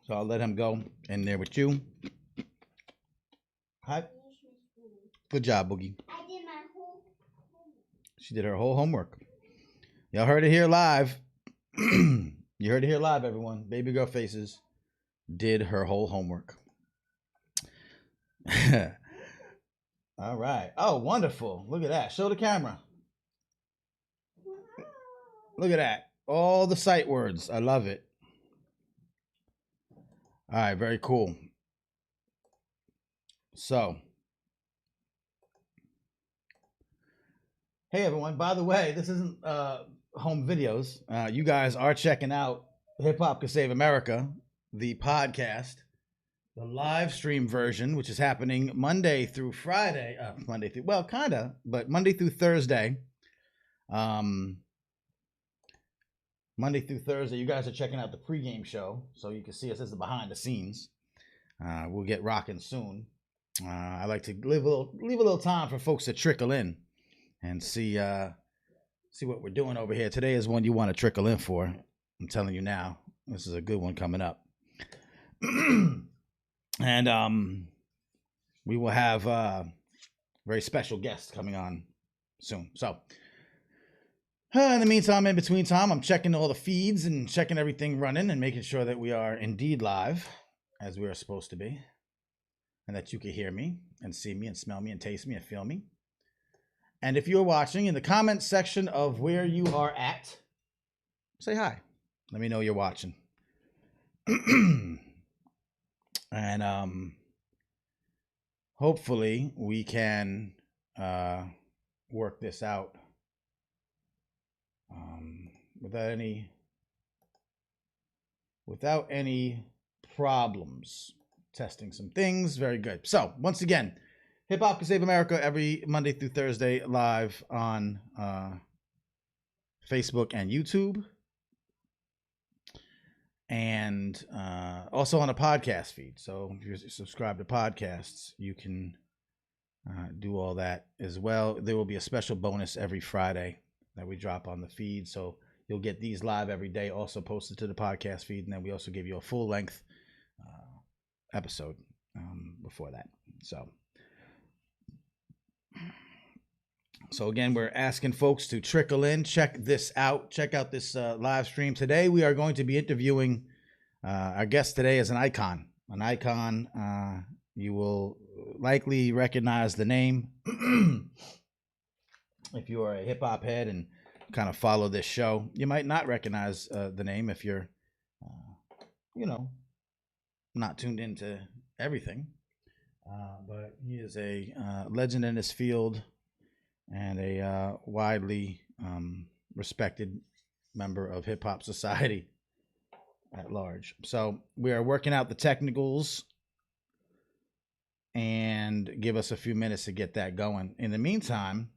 So I'll let him go in there with you. Hi. Good job, Boogie. I did my whole homework. She did her whole homework. Y'all heard it here live. You heard it here live, everyone. Baby girl faces did her whole homework. All right. Oh, wonderful. Look at that. Show the camera. Look at that. All the sight words. I love it. All right. Very cool. So, hey, everyone. By the way, this isn't home videos. You guys are checking out Hip Hop Can Save America, the podcast, the live stream version, which is happening Monday through Friday. Well, kind of, but Monday through Thursday. Monday through Thursday, you guys are checking out the pregame show, so you can see us as the behind the scenes. We'll get rocking soon. I like to leave a little time for folks to trickle in and see what we're doing over here. Today is one you want to trickle in for. I'm telling you now, this is a good one coming up. And we will have very special guests coming on soon. So in the meantime, in between time, I'm checking all the feeds and checking everything running and making sure that we are indeed live as we are supposed to be, and that you can hear me and see me and smell me and taste me and feel me. And if you're watching, in the comments section of where you are at, say hi. Let me know you're watching. And hopefully we can work this out without any problems. Testing some things. Very good. So once again, Hip Hop Can Save America every Monday through Thursday live on Facebook and YouTube, and also on a podcast feed. So if you're subscribed to podcasts, you can do all that as well. There will be a special bonus every Friday that we drop on the feed, so you'll get these live every day, also posted to the podcast feed, and then we also give you a full length episode before that. So again, we're asking folks to trickle in, check this out, check out this live stream. Today we are going to be interviewing our guest today is an icon. You will likely recognize the name if you are a hip hop head and kind of follow this show. You might not recognize the name if you're, not tuned into everything. But he is a legend in his field and a widely respected member of hip hop society at large. So we are working out the technicals, and give us a few minutes to get that going. In the meantime,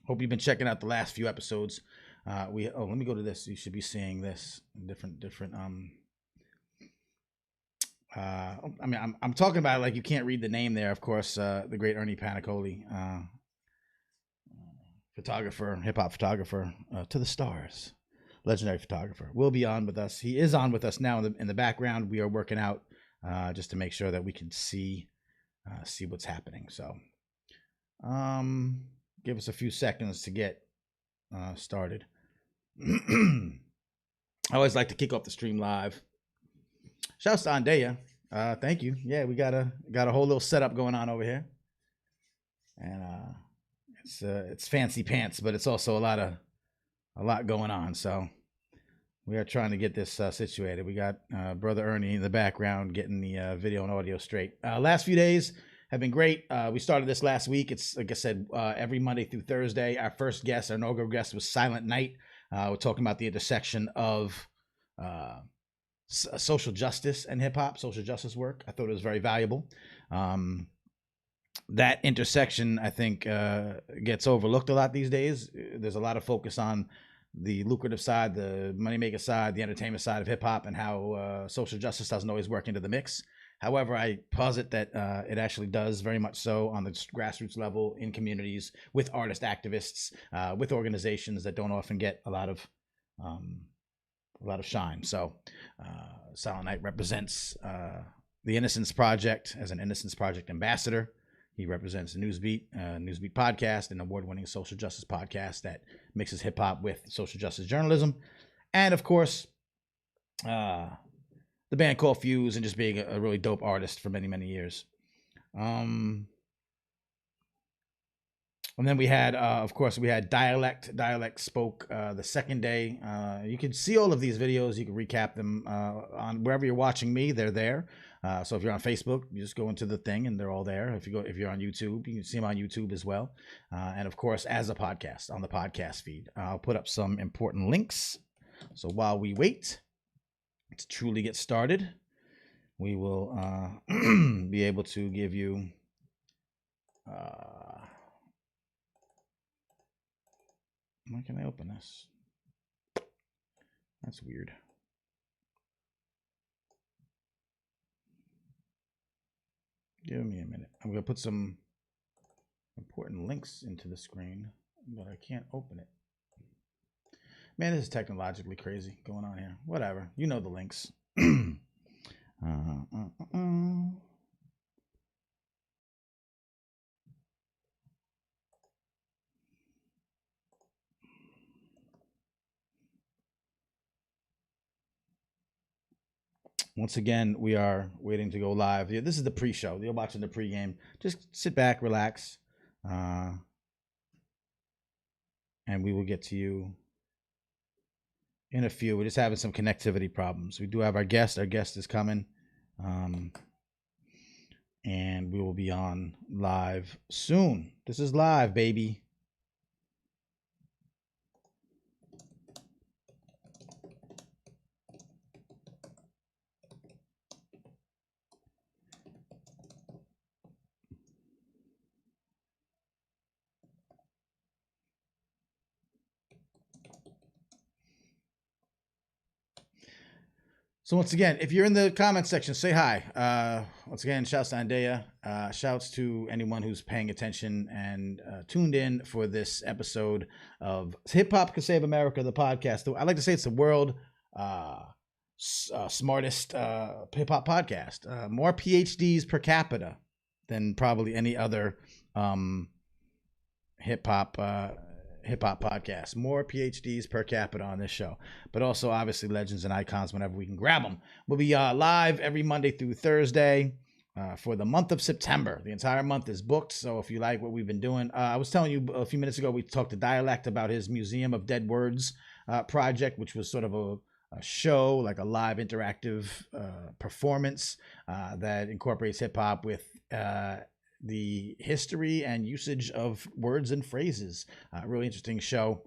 hope you've been checking out the last few episodes. Let me go to this. You should be seeing this different. I'm talking about it like you can't read the name there. Of course, the great Ernie Paniccioli, photographer, hip hop photographer, to the stars, legendary photographer, will be on with us. He is on with us now in the background. We are working out just to make sure that we can see what's happening. So, give us a few seconds to get started. I always like to kick off the stream live. Shouts to Andea. Thank you. Yeah, we got a whole little setup going on over here, and it's fancy pants, but it's also a lot going on. So we are trying to get this situated. We got brother Ernie in the background getting the video and audio straight. Last few days have been great. We started this last week. It's like I said, every Monday through Thursday. Our first guest, our inaugural guest, was Silent Night. We're talking about the intersection of social justice and hip hop, social justice work. I thought it was very valuable. That intersection, I think, gets overlooked a lot these days. There's a lot of focus on the lucrative side, the moneymaker side, the entertainment side of hip hop, and how social justice doesn't always work into the mix. However, I posit that it actually does very much so on the grassroots level, in communities, with artist activists, with organizations that don't often get a lot of a lot of shine. So Silent Night represents the Innocence Project as an Innocence Project ambassador. He represents Newsbeat podcast, an award-winning social justice podcast that mixes hip hop with social justice journalism, and of course, the band called Fuse, and just being a really dope artist for many, many years. And then we had, of course, we had Dialect. Dialect spoke the second day. You can see all of these videos. You can recap them on wherever you're watching me. They're there. So if you're on Facebook, you just go into the thing, and they're all there. If you're on YouTube, you can see them on YouTube as well. And of course, as a podcast on the podcast feed, I'll put up some important links. So while we wait to truly get started, we will be able to give you. Why can I open this? That's weird. Give me a minute. I'm going to put some important links into the screen, but I can't open it. Man, this is technologically crazy going on here. Whatever. You know the links. Once again, we are waiting to go live. This is the pre-show. You're watching the pre-game. Just sit back, relax, and we will get to you in a few. We're just having some connectivity problems. We do have our guest. Our guest is coming, and we will be on live soon. This is live, baby. So once again, if you're in the comment section, say hi. Once again, shouts to Andea. Shouts to anyone who's paying attention and tuned in for this episode of Hip Hop Can Save America, the podcast. I like to say it's the world smartest hip hop podcast. More PhDs per capita than probably any other hip hop podcast. More PhDs per capita on this show, but also obviously legends and icons whenever we can grab them. We'll be live every Monday through Thursday for the month of September. The entire month is booked, so if you like what we've been doing, I was telling you a few minutes ago, we talked to Dialect about his Museum of Dead Words project, which was sort of a show, like a live interactive performance that incorporates hip-hop with the history and usage of words and phrases. Really interesting show.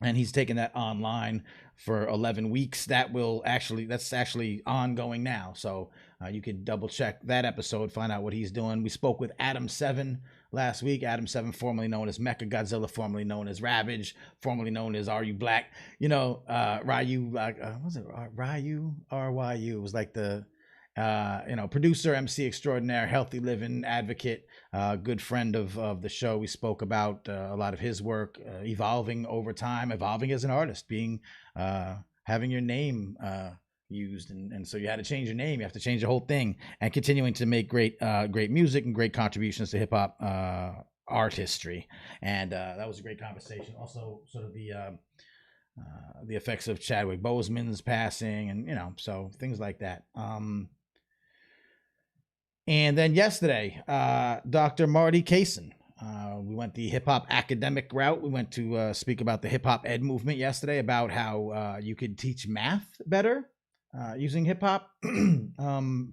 And he's taken that online for 11 weeks. That's actually ongoing now. So you could double check that episode, find out what he's doing. We spoke with Adam 7 last week. Adam 7, formerly known as Mecha Godzilla, formerly known as Ravage, formerly known as Are You Black? You know, Ryu, what was it? Ryu, R-Y-U. It was like the producer, MC extraordinaire, healthy living advocate, good friend of the show. We spoke about a lot of his work, evolving over time, evolving as an artist, being having your name used, and so you had to change your name. You have to change the whole thing, and continuing to make great music and great contributions to hip hop art history. And that was a great conversation. Also, sort of the effects of Chadwick Boseman's passing, and so things like that. And then yesterday, Dr. Marty Kaysen. We went the hip hop academic route. We went to speak about the hip hop ed movement yesterday, about how you could teach math better using hip hop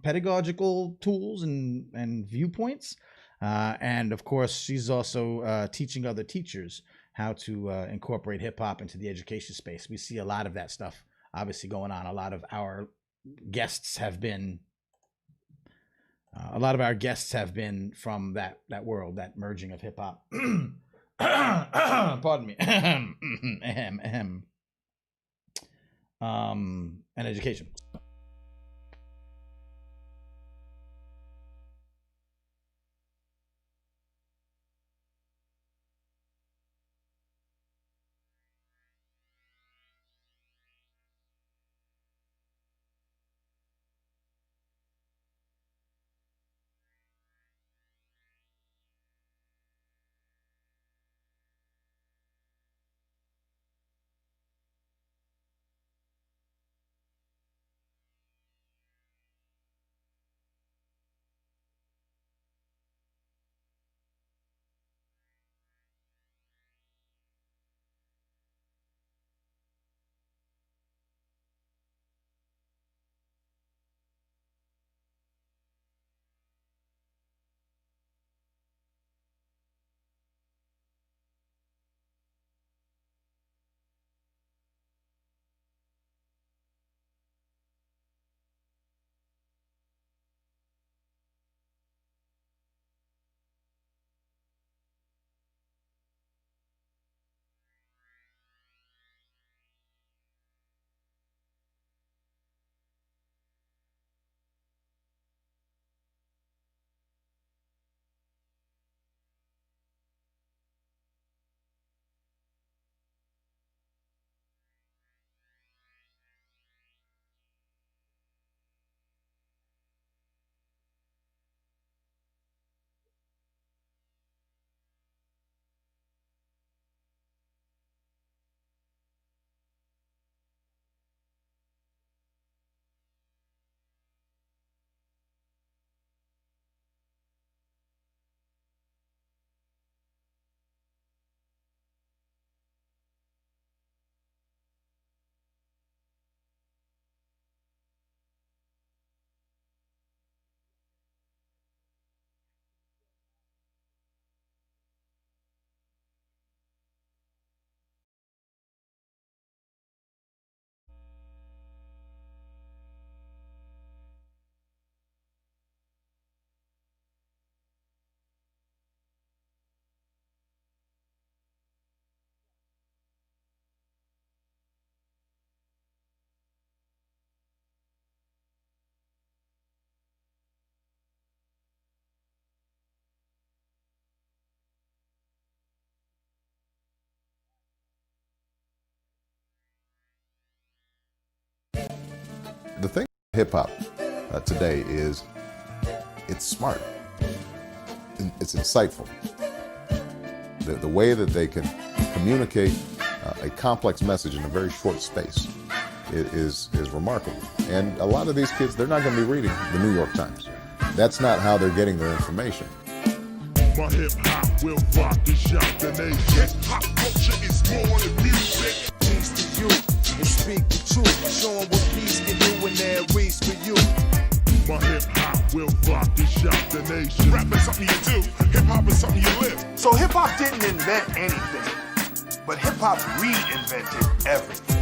pedagogical tools and viewpoints. And of course, she's also teaching other teachers how to incorporate hip hop into the education space. We see a lot of that stuff obviously going on. A lot of our guests have been from that world, that merging of hip hop. Pardon me. And education. The thing about hip-hop today is it's smart. It's insightful. The way that they can communicate a complex message in a very short space is remarkable. And a lot of these kids, they're not going to be reading the New York Times. That's not how they're getting their information. My hip-hop will rock and shock the nation. Hip-hop culture is more than music. Peace to you and speak the truth. Show 'em what peace can do in their ways for you. My hip-hop will rock and shock the nation. Rap is something you do. Hip-hop is something you live. So hip-hop didn't invent anything, but hip-hop reinvented everything.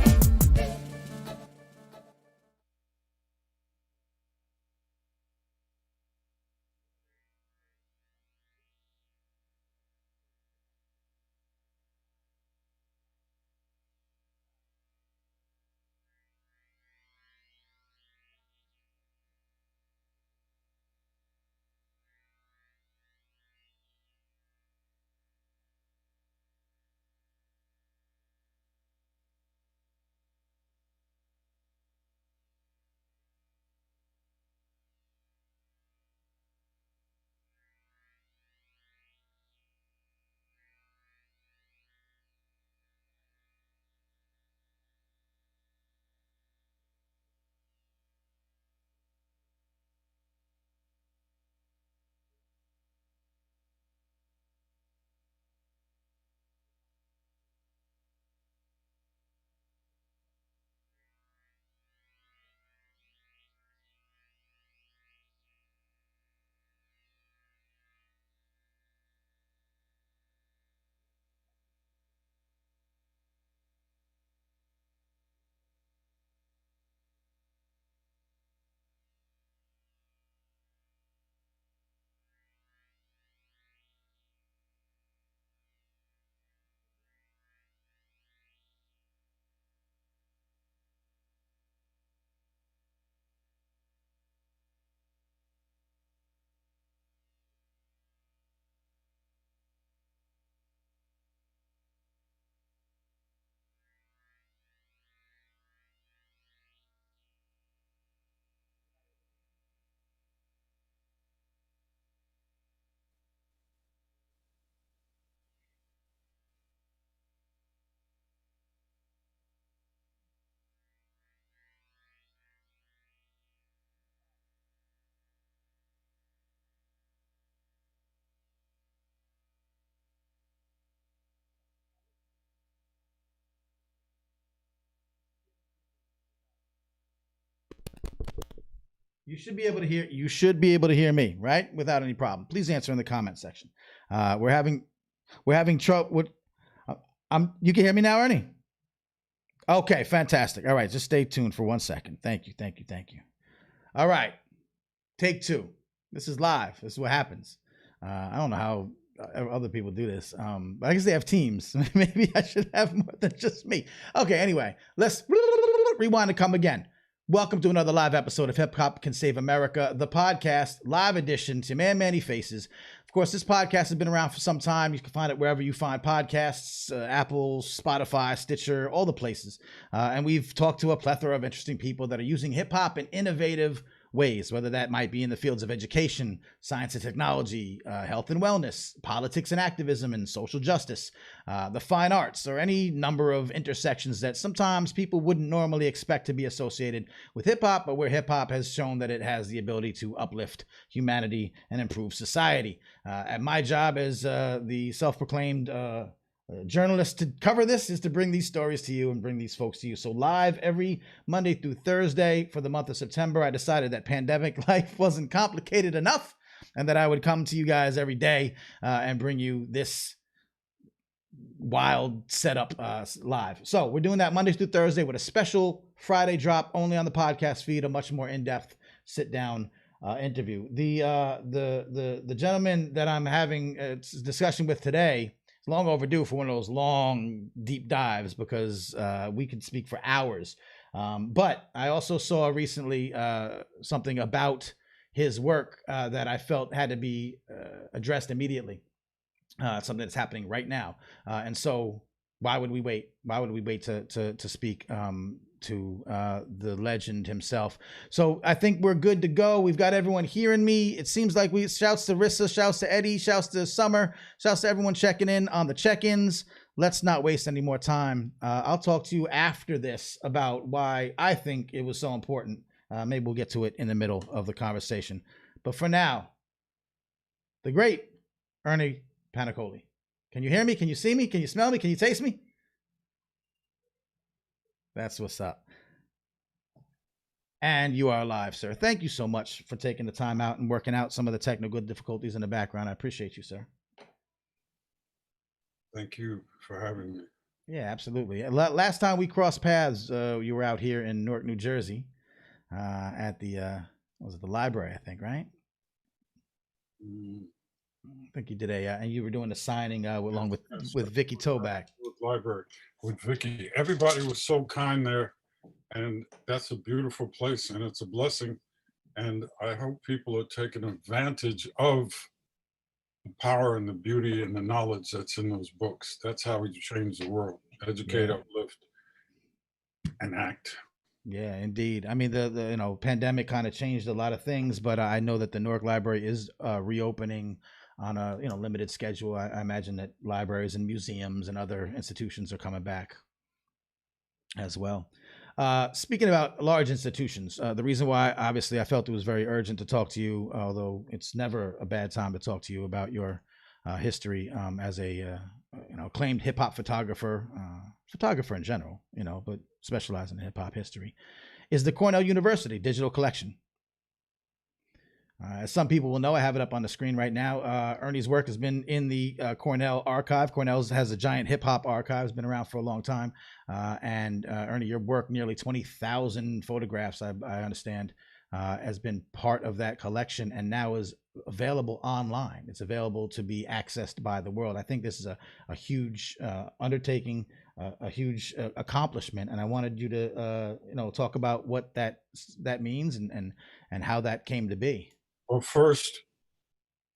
You should be able to hear. You should be able to hear me, right, without any problem. Please answer in the comment section. We're having trouble. With, You can hear me now, Ernie. Okay, fantastic. All right, just stay tuned for 1 second. Thank you. All right, take two. This is live. This is what happens. I don't know how other people do this. But I guess they have teams. Maybe I should have more than just me. Okay, anyway, let's rewind and come again. Welcome to another live episode of Hip Hop Can Save America, the podcast, live edition to your man, Manny Faces. Of course, this podcast has been around for some time. You can find it wherever you find podcasts, Apple, Spotify, Stitcher, all the places. And we've talked to a plethora of interesting people that are using hip hop in innovative ways, whether that might be in the fields of education, science and technology, health and wellness, politics and activism, and social justice, the fine arts, or any number of intersections that sometimes people wouldn't normally expect to be associated with hip hop, but where hip hop has shown that it has the ability to uplift humanity and improve society. And my job as the self-proclaimed journalist to cover this is to bring these stories to you and bring these folks to you. So live every Monday through Thursday for the month of September. I decided that pandemic life wasn't complicated enough and that I would come to you guys every day and bring you this wild setup live. So we're doing that Monday through Thursday with a special Friday drop only on the podcast feed, a much more in-depth sit down interview. The gentleman that I'm having a discussion with today, it's long overdue for one of those long, deep dives because we could speak for hours. But I also saw recently something about his work that I felt had to be addressed immediately. Something that's happening right now. And so why would we wait? Why would we wait to speak to the legend himself. So I think we're good to go. We've got everyone hearing me. It seems like we shouts to Rissa, shouts to Eddie, shouts to Summer, shouts to everyone checking in on the check-ins. Let's not waste any more time. I'll talk to you after this about why I think it was so important. Maybe we'll get to it in the middle of the conversation. But for now, the great Ernie Paniccioli. Can you hear me? Can you see me? Can you smell me? Can you taste me? That's what's up. And you are live, sir. Thank you so much for taking the time out and working out some of the technical difficulties in the background. I appreciate you, sir. Thank you for having me. Yeah, absolutely. Last time we crossed paths, you were out here in Newark, New Jersey, at the was it the library? I think, right? I think you did and you were doing the signing along with Vicky Toback. Library with Vicky. Everybody was so kind there, and that's a beautiful place, and it's a blessing. And I hope people are taking advantage of the power and the beauty and the knowledge that's in those books. That's how we change the world: educate, uplift, and act. Yeah, indeed. I mean, the pandemic kind of changed a lot of things, but I know that the Newark Library is reopening on a limited schedule. I imagine that libraries and museums and other institutions are coming back as well. Speaking about large institutions, the reason why obviously I felt it was very urgent to talk to you, although it's never a bad time to talk to you about your history as a acclaimed hip hop photographer in general, but specializing in hip hop history, is the Cornell University Digital Collection. As some people will know, I have it up on the screen right now. Ernie's work has been in the Cornell archive. Cornell has a giant hip hop archive. It's been around for a long time. And Ernie, your work, nearly 20,000 photographs, I understand, has been part of that collection and now is available online. It's available to be accessed by the world. I think this is a huge undertaking, a huge accomplishment. And I wanted you to, talk about what that means and how that came to be. Well, first,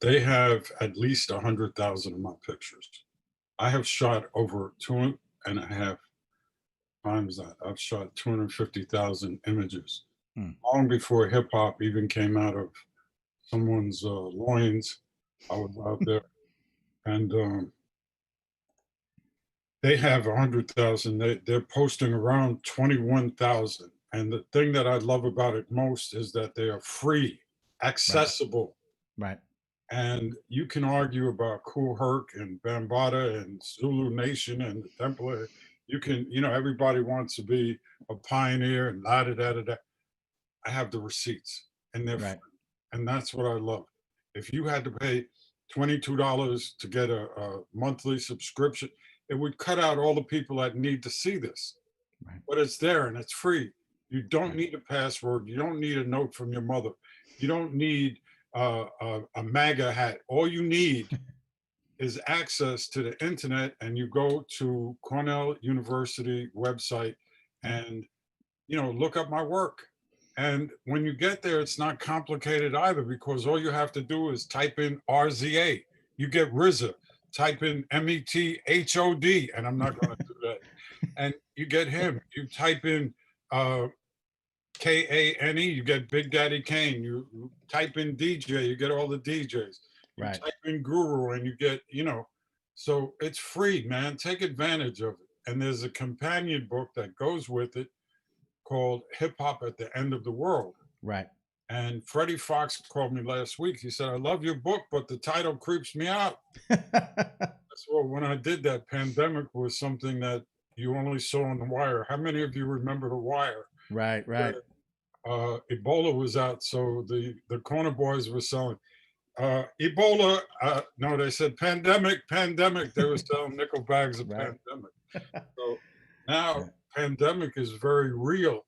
they have at least 100,000 of my pictures. I have shot over 2.5 times that. I've shot 250,000 images. Long before hip hop even came out of someone's loins, I was out there. And they have 100,000. They're posting around 21,000. And the thing that I love about it most is that they are free, accessible. Right. And you can argue about Kool Herc and Bambaataa and Zulu Nation and the Templar. You can, everybody wants to be a pioneer and la-da-da-da-da. I have the receipts and they're free. And that's what I love. If you had to pay $22 to get a monthly subscription, it would cut out all the people that need to see this. Right. But it's there and it's free. You don't need a password. You don't need a note from your mother. You don't need a MAGA hat. All you need is access to the internet, and you go to Cornell University website and look up my work. And when you get there, it's not complicated either, because all you have to do is type in RZA. You get RZA. Type in METHOD, and I'm not going to do that. And you get him. You type in KANE, you get Big Daddy Kane. You type in DJ, you get all the DJs. You type in Guru, and you get, so it's free, man. Take advantage of it. And there's a companion book that goes with it called Hip Hop at the End of the World. Right. And Freddie Fox called me last week. He said, I love your book, but the title creeps me out. So when I did that, pandemic was something that you only saw on The Wire. How many of you remember The Wire? Right. Ebola was out, so the corner boys were selling Ebola. No, they said pandemic. They were selling nickel bags of pandemic. So now pandemic is very real.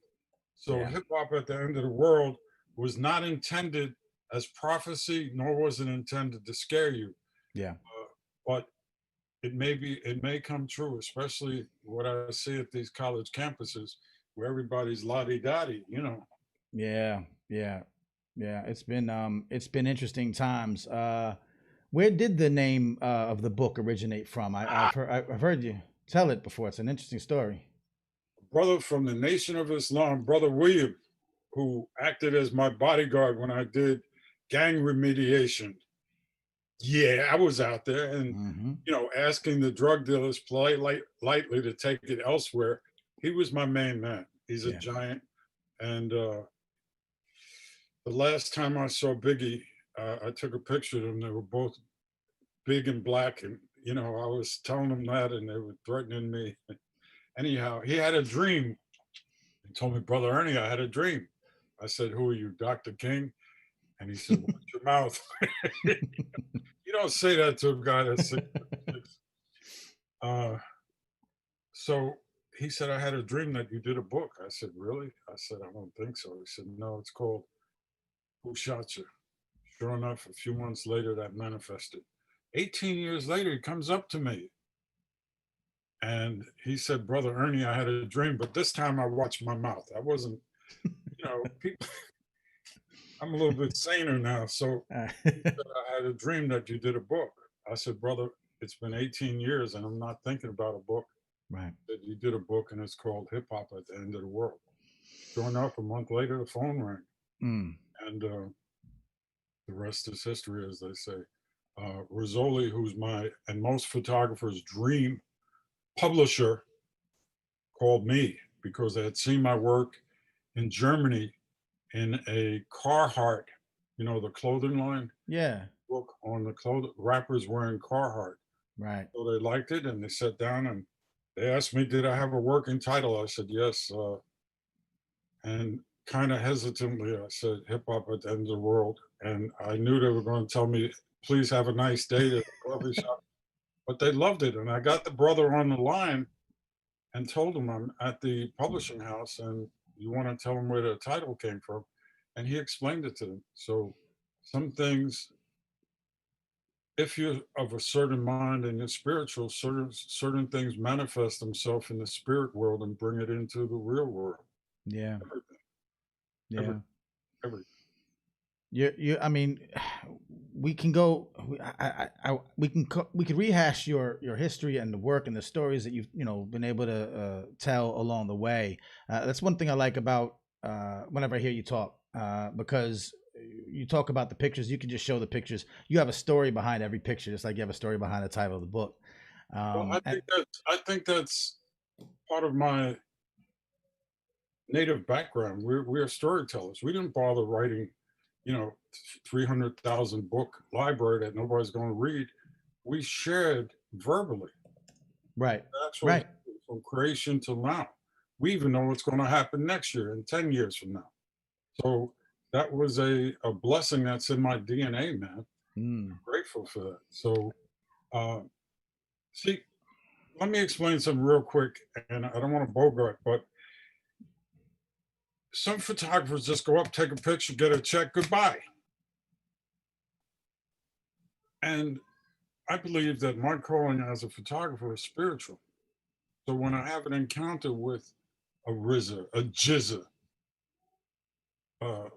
So hip hop at the end of the world was not intended as prophecy, nor was it intended to scare you. Yeah. But it may come true, especially what I see at these college campuses where everybody's la-di-da-di, Yeah. It's been interesting times. Where did the name of the book originate from? I've heard you tell it before. It's an interesting story. The brother from the Nation of Islam, Brother William, who acted as my bodyguard when I did gang remediation. Yeah, I was out there and, Mm-hmm. asking the drug dealers lightly to take it elsewhere. He was my main man. He's a Yeah. giant. And the last time I saw Biggie, I took a picture of them. They were both big and black. And, I was telling them that and they were threatening me. Anyhow, he had a dream. He told me, Brother Ernie, I had a dream. I said, who are you, Dr. King? And he said, watch your mouth. You don't say that to a guy that's 6'6". So he said, I had a dream that you did a book. I said, really? I said, I don't think so. He said, no, it's called Who Shot You? Sure enough, a few months later, that manifested. 18 years later, he comes up to me and he said, Brother Ernie, I had a dream, but this time I watched my mouth. I wasn't, people, I'm a little bit saner now. So he said, I had a dream that you did a book. I said, brother, it's been 18 years and I'm not thinking about a book. Right. That you did a book and it's called Hip Hop at the End of the World. Sure enough, a month later, the phone rang. And the rest is history, as they say. Rizzoli, who's my and most photographers' dream publisher, called me because they had seen my work in Germany in a Carhartt, the clothing line Yeah. book on the clothing rappers wearing Carhartt. Right. So they liked it and they sat down and they asked me, did I have a working title? I said, yes. And kind of hesitantly, I said, Hip Hop at the End of the World. And I knew they were going to tell me, please have a nice day at the coffee shop. But they loved it. And I got the brother on the line and told him I'm at the publishing house and you want to tell him where the title came from. And he explained it to them. So some things, if you're of a certain mind and you're spiritual, certain things manifest themselves in the spirit world and bring it into the real world. Yeah. Everything. Yeah. Everything. You. I mean, we can go. We can rehash your history and the work and the stories that you've been able to tell along the way. That's one thing I like about whenever I hear you talk, because you talk about the pictures. You can just show the pictures. You have a story behind every picture, just like you have a story behind the title of the book. Well, I think that's part of my native background. We're storytellers. We didn't bother writing, 300,000 book library that nobody's going to read. We shared verbally. Right. That's what Right. from creation till now. We even know what's going to happen next year and 10 years from now. So that was a blessing that's in my DNA, man. I'm grateful for that. So, see, let me explain something real quick, and I don't want to bogart, but some photographers just go up, take a picture, get a check, goodbye. And I believe that my calling as a photographer is spiritual. So when I have an encounter with a RZA, a Jizza, a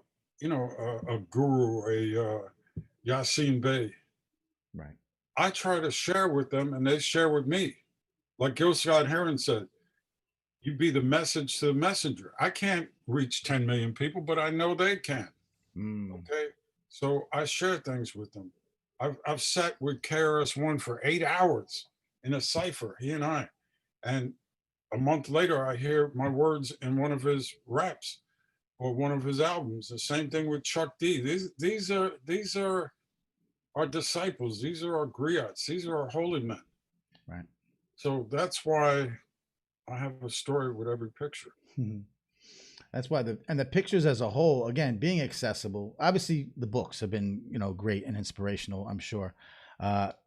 guru, a Yasin Bey, Right. I try to share with them and they share with me. Like Gil Scott Heron said, you be the message to the messenger. I can't reach 10 million people, but I know they can. Okay. So I share things with them. I've sat with KRS-One for 8 hours in a cipher, he and I. And a month later, I hear my words in one of his raps or one of his albums. The same thing with Chuck D. These are our disciples. These are our griots. These are our holy men. Right. So that's why I have a story with every picture. That's why the pictures as a whole, again, being accessible. Obviously, the books have been great and inspirational, I'm sure.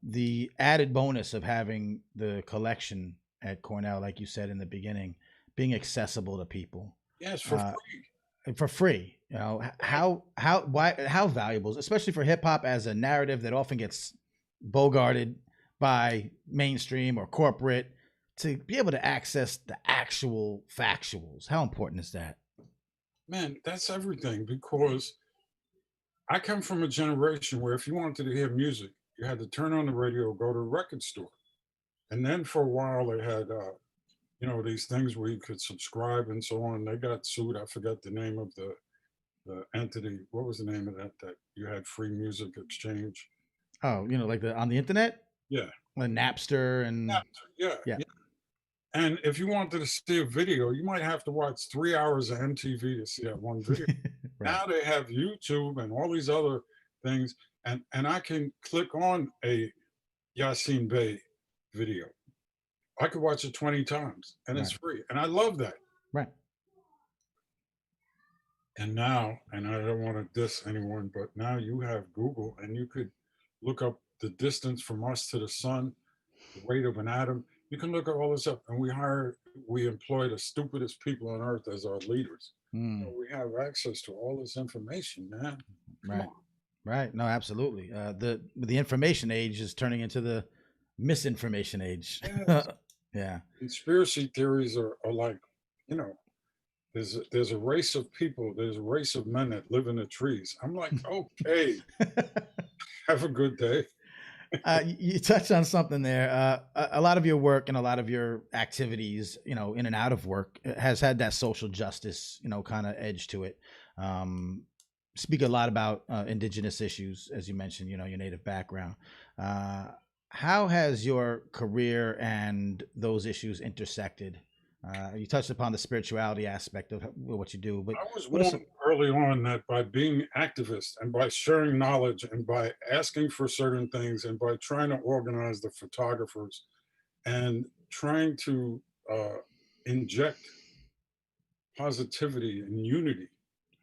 The added bonus of having the collection at Cornell, like you said in the beginning, being accessible to people. Yes, for free. For free. How valuable, especially for hip hop as a narrative that often gets bogarted by mainstream or corporate, to be able to access the actual factuals. How important is that? Man, that's everything, because I come from a generation where if you wanted to hear music, you had to turn on the radio, go to a record store. And then for a while they had, you know, these things where you could subscribe and so on. They got sued. I forgot the name of the entity. What was the name of that you had free music exchange? Oh, you know, like on the internet, Yeah. like Napster and Yeah. yeah. Yeah. And if you wanted to see a video, you might have to watch 3 hours of MTV to see that one video. Right. Now they have YouTube and all these other things, and I can click on a Yasin Bey video. I could watch it 20 times and it's Right. free. And I love that. Right. And now, and I don't want to diss anyone, but now you have Google and you could look up the distance from us to the sun, the weight of an atom. You can look at all this up, and we employ the stupidest people on earth as our leaders. Mm. So we have access to all this information, man. Come Right. on. Right. No, absolutely. The information age is turning into the misinformation age. Yes. Yeah. Conspiracy theories are like, you know, there's a race of people, there's a race of men that live in the trees. I'm like, okay, have a good day. You touched on something there. A lot of your work and a lot of your activities, you know, in and out of work, has had that social justice, you know, kind of edge to it. Speak a lot about indigenous issues, as you mentioned, you know, your native background. How has your career and those issues intersected? You touched upon the spirituality aspect of what you do, but I was what are warned early on that by being activist and by sharing knowledge and by asking for certain things and by trying to organize the photographers and trying to inject positivity and unity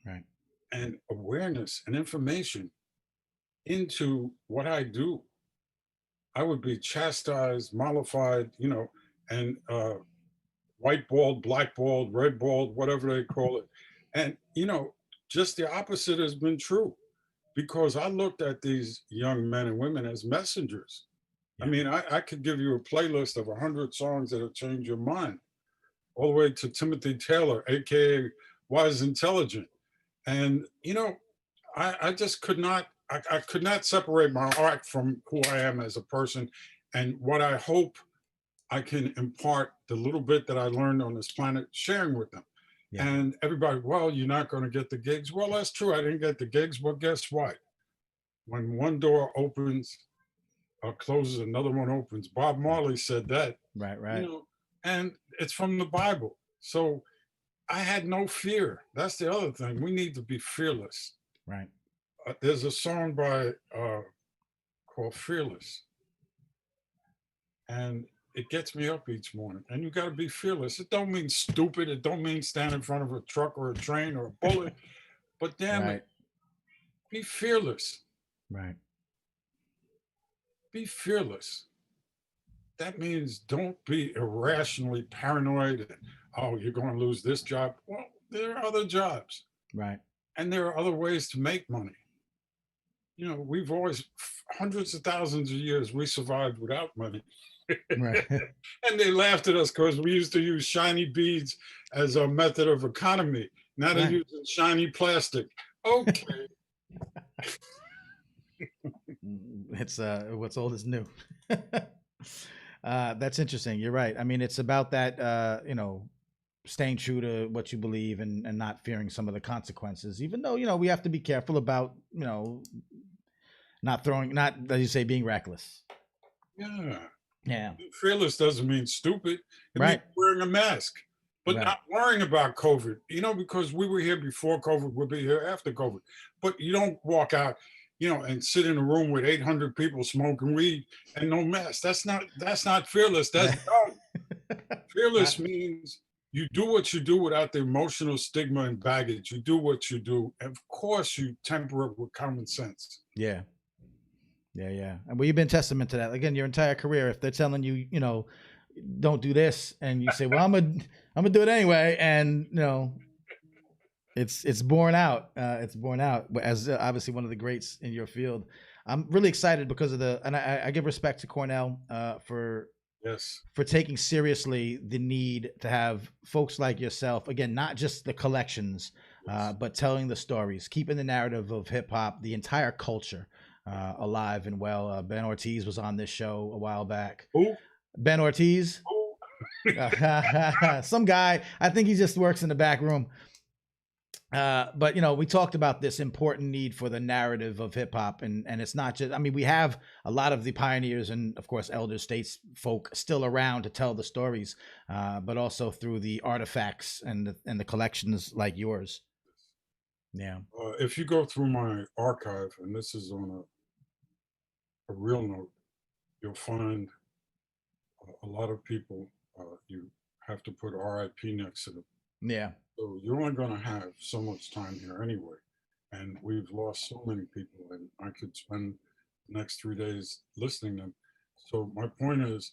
right, and awareness and information into what I do, I would be chastised, mollified, you know, and white balled, black balled, red balled, whatever they call it. And, you know, just the opposite has been true because I looked at these young men and women as messengers. I Yeah. mean, I could give you a playlist of 100 songs that'll change your mind, all the way to Timothy Taylor, AKA Wise Intelligent. And, you know, I just could not, I could not separate my art from who I am as a person and what I hope I can impart the little bit that I learned on this planet, sharing with them. Yeah. And everybody, well, you're not going to get the gigs. Well, that's true. I didn't get the gigs, but guess what? When one door opens or closes, another one opens. Bob Marley said that, right, you right, know, and it's from the Bible. So I had no fear. That's the other thing. We need to be fearless. right. There's a song by called Fearless. And it gets me up each morning. And you got to be fearless. It don't mean stupid. It don't mean stand in front of a truck or a train or a bullet. But damn Right. it, be fearless. Right. Be fearless. That means don't be irrationally paranoid. And, oh, you're going to lose this job. Well, there are other jobs. Right. And there are other ways to make money. You know, we've always, hundreds of thousands of years, we survived without money. Right. And they laughed at us because we used to use shiny beads as a method of economy. Now they're Right. using shiny plastic. Okay. It's what's old is new. That's interesting. You're right. I mean, it's about that, you know, staying true to what you believe and not fearing some of the consequences, even though, you know, we have to be careful about, you know, not, as you say, being reckless. Yeah. Yeah. Fearless doesn't mean stupid. It Right. means wearing a mask, but Right. not worrying about COVID, you know, because we were here before COVID, we'll be here after COVID. But you don't walk out, you know, and sit in a room with 800 people smoking weed and no mask. That's not fearless. That's dumb. Fearless means you do what you do without the emotional stigma and baggage. You do what you do. And of course, you temper it with common sense. Yeah. Yeah. Yeah. And well, you've been testament to that. Again, your entire career, if they're telling you, you know, don't do this, and you say, well, I'm gonna do it anyway. And, you know, it's borne out. It's borne out. But as obviously one of the greats in your field, I'm really excited because of and I give respect to Cornell for taking seriously the need to have folks like yourself, again, not just the collections, but telling the stories, keeping the narrative of hip hop, the entire culture alive and well. Ben Ortiz was on this show a while back. Who? Ben Ortiz. Who? Some guy, I think he just works in the back room. But you know, we talked about this important need for the narrative of hip hop, and it's not just. I mean, we have a lot of the pioneers and, of course, elder states folk still around to tell the stories, but also through the artifacts and the collections like yours. Yeah. If you go through my archive, and this is on a real note, you'll find a lot of people. You have to put RIP next to them. Yeah. So you're only going to have so much time here anyway. And we've lost so many people, and I could spend the next 3 days listening to them. So my point is,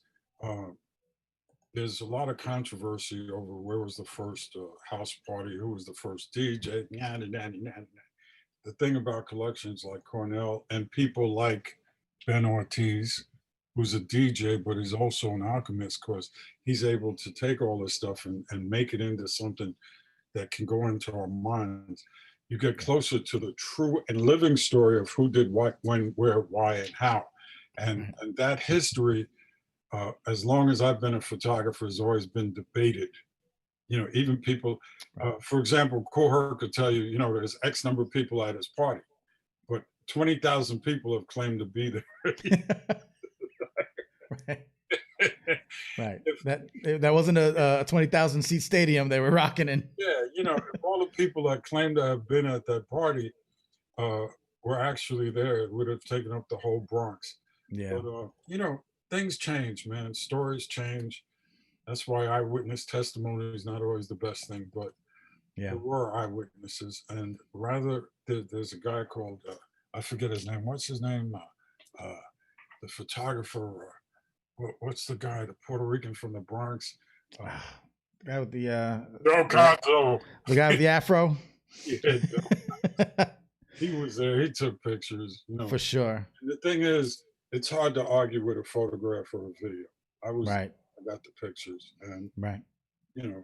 there's a lot of controversy over where was the first house party, who was the first DJ. The thing about collections like Cornell and people like Ben Ortiz, who's a DJ, but he's also an alchemist because he's able to take all this stuff and make it into something that can go into our minds. You get closer to the true and living story of who did what, when, where, why, and how. And that history, as long as I've been a photographer, has always been debated. You know, even people, for example, Kool Herc could tell you, you know, there's X number of people at his party, but 20,000 people have claimed to be there. Right. That wasn't a 20,000 seat stadium they were rocking in. Yeah, you know, if all the people that claim to have been at that party were actually there, it would have taken up the whole Bronx. Yeah. But you know, things change, man. Stories change. That's why eyewitness testimony is not always the best thing, but there were eyewitnesses. And rather, there's a guy called I forget his name. What's his name? The photographer. What's the guy? The Puerto Rican from the Bronx. The guy with the the guy with the afro. Yeah, he was there. He took pictures. You know. For sure. And the thing is, it's hard to argue with a photograph or a video. I got the pictures, and you know,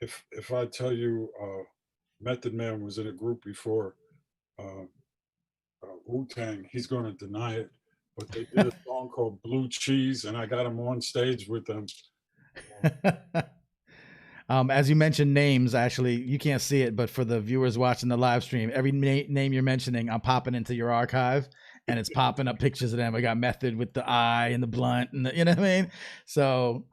if I tell you Method Man was in a group before Wu-Tang, he's going to deny it. But they did a song called Blue Cheese, and I got him on stage with them. As you mentioned names, actually, you can't see it, but for the viewers watching the live stream, every name you're mentioning, I'm popping into your archive, and it's popping up pictures of them. I got Method with the eye and the blunt, and you know what I mean? So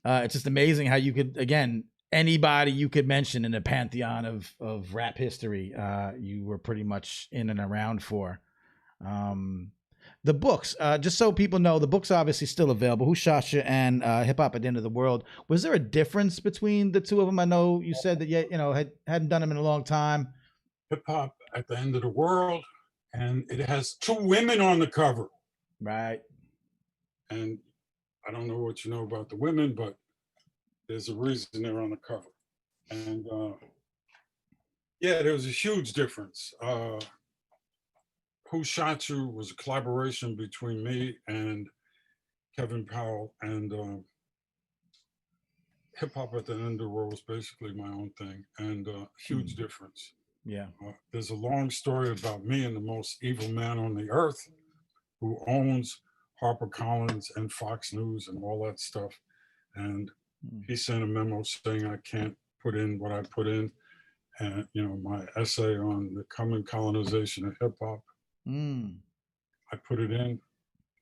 it's just amazing how you could, again, anybody you could mention in the pantheon of rap history, you were pretty much in and around for. The books, just so people know, the book's obviously still available. Who Shot You and Hip Hop at the End of the World. Was there a difference between the two of them? I know you said that hadn't done them in a long time. Hip Hop at the End of the World, and it has two women on the cover. Right. And I don't know what you know about the women, but there's a reason they're on the cover. And yeah, there was a huge difference. Who Shot You was a collaboration between me and Kevin Powell, and Hip Hop at the End of the World was basically my own thing, and huge difference. Yeah. There's a long story about me and the most evil man on the earth who owns HarperCollins and Fox News and all that stuff. And he sent a memo saying I can't put in what I put in. And, you know, my essay on the coming colonization of hip hop. I put it in.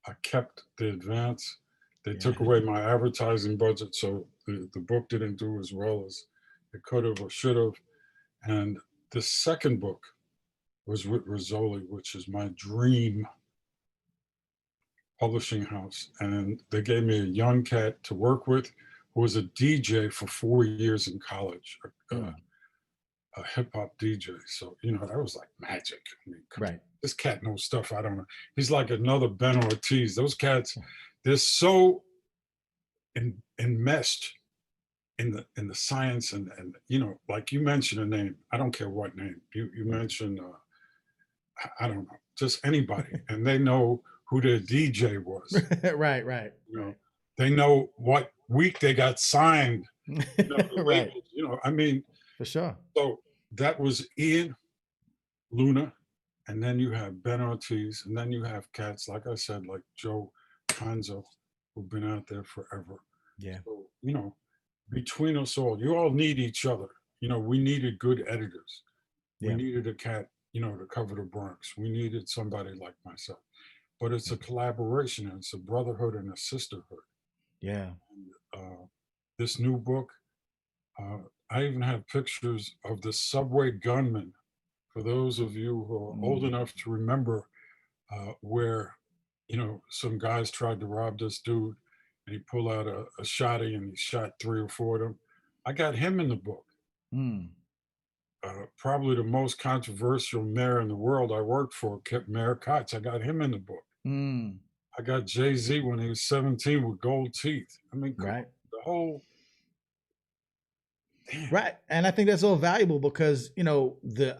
I kept the advance. They took away my advertising budget, so the book didn't do as well as it could have or should have. And the second book was with Rizzoli, which is my dream publishing house. And they gave me a young cat to work with who was a DJ for 4 years in college, a hip hop DJ. So, you know, that was like magic. I mean, this cat knows stuff I don't know. He's like another Ben Ortiz. Those cats, they're so enmeshed in the science and you know, like you mentioned a name. I don't care what name. You mentioned I don't know, just anybody. And they know who their DJ was. Right. You know, they know what week they got signed. You know, labels, you know, I mean, for sure. So that was Ian, Luna, and then you have Ben Ortiz, and then you have cats, like I said, like Joe Conzo, who've been out there forever. Yeah. So, you know, between us all, you all need each other. You know, we needed good editors. We Yeah. needed a cat, you know, to cover the Bronx. We needed somebody like myself. But it's a collaboration, and it's a brotherhood and a sisterhood. Yeah. Uh, this new book, uh, I even have pictures of the subway gunman. For those of you who are old enough to remember, where, you know, some guys tried to rob this dude, and he pulled out a shotty and he shot 3 or 4 of them. I got him in the book. Mm. Probably the most controversial mayor in the world I worked for, kept Mayor Koch. I got him in the book. Mm. I got Jay-Z when he was 17 with gold teeth. I mean, come on, Right. the whole damn. Right. And I think that's all valuable because, you know, the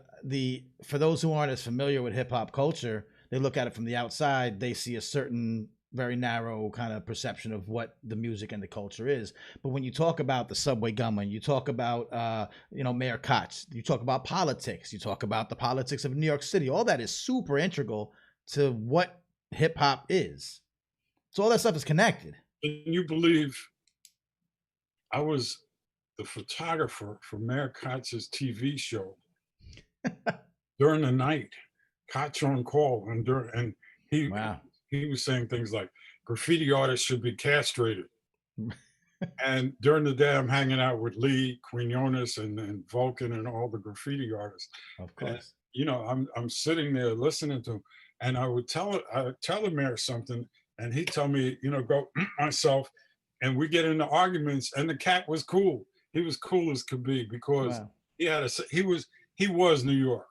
for those who aren't as familiar with hip hop culture, they look at it from the outside, they see a certain very narrow kind of perception of what the music and the culture is. But when you talk about the subway gunman, you talk about you know, Mayor Koch, you talk about politics, you talk about the politics of New York City, all that is super integral to what hip hop is. So all that stuff is connected. Can you believe I was the photographer for Mayor Koch's TV show during the night? Koch on call, and he Wow. he was saying things like graffiti artists should be castrated. And during the day, I'm hanging out with Lee, Quinones, and Vulcan, and all the graffiti artists. Of And, course. you know, I'm sitting there listening to him, and I would tell the mayor something, and he'd tell me, you know, go myself, and we get into arguments. And the cat was cool. He was cool as could be because Wow. he was New York,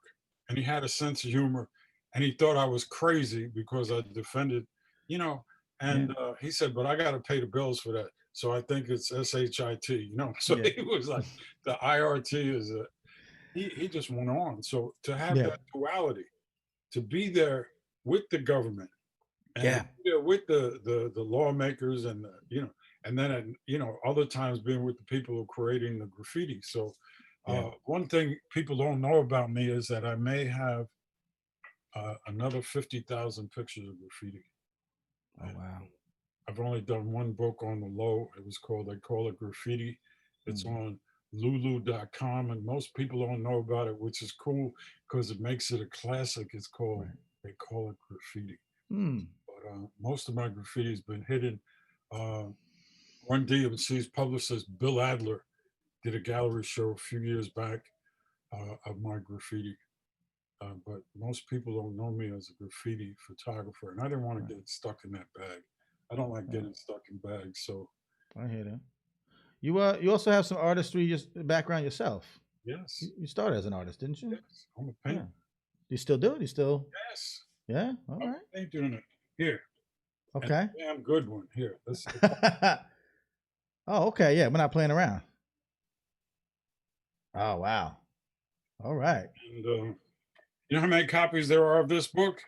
and he had a sense of humor, and he thought I was crazy because I defended, you know. And he said, but I got to pay the bills for that. So I think it's SHIT, you know. So Yeah. he was like, the IRT is he just went on. So to have Yeah. that duality, to be there with the government and Yeah. to be there with the lawmakers and the, you know, and then you know, other times being with the people who are creating the graffiti. So Yeah. one thing people don't know about me is that I may have another 50,000 pictures of graffiti. Oh wow. I've only done one book on the low. It was called, they call it Graffiti. It's Mm. on lulu.com, and most people don't know about it, which is cool because it makes it a classic. It's called, Right. they call it Graffiti. Mm. But most of my graffiti has been hidden. Run DMC's publicist, Bill Adler, did a gallery show a few years back of my graffiti. But most people don't know me as a graffiti photographer, and I didn't want to Right. get stuck in that bag. I don't like Yeah. getting stuck in bags. So I hear that. You also have some artistry background yourself. yes, You started as an artist, didn't you? yes, I'm a Yeah. painter. Do you still do it? You still? Yes, Yeah. All I'm right. a painter in it. Here, and Okay. a damn good one. Here, this. Oh, okay. Yeah, we're not playing around. Oh wow. All right. And you know how many copies there are of this book?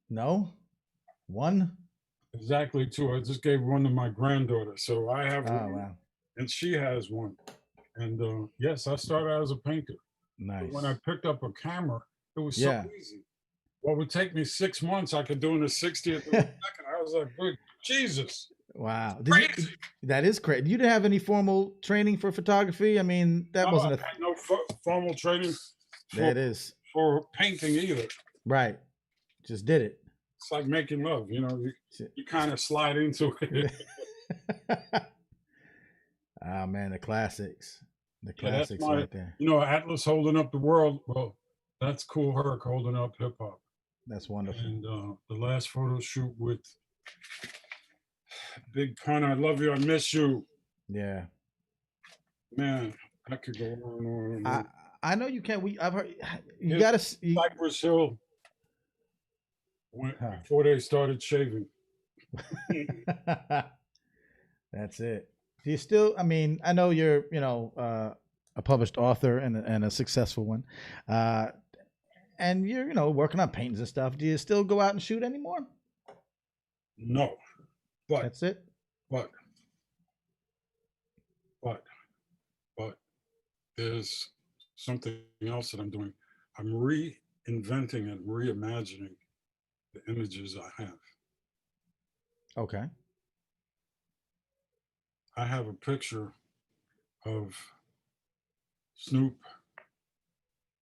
No. One. Exactly two. I just gave one to my granddaughter, so I have Oh one, wow. and she has one. And yes, I started out as a painter. But when I Nice. picked up a camera, it was so Yeah. easy. What would take me 6 months, I could do in a 60th of a second. I was like, good Jesus. Wow. Crazy. That is crazy. You didn't have any formal training for photography? I mean, that No, wasn't I've had no formal training There it for, is. for painting either. Right. Just did it. It's like making love, you know, Shit. you kind of slide into it. Ah man, the classics. The Yeah, that's classics my, right there. you know, Atlas holding up the world. Well, that's Cool Herc holding up hip hop. That's wonderful. And the last photo shoot with Big Pun, I love you, I miss you. Yeah. Man, I could go on and on and on. I know you can't. I've heard you Here's gotta Cypress Hill before they started shaving. That's it. Do you still? I mean, I know you're, you know, a published author and a successful one, and you're, you know, working on paintings and stuff. Do you still go out and shoot anymore? No, but That's it. but but but there's something else that I'm doing. I'm reinventing and reimagining the images I have. Okay. I have a picture of Snoop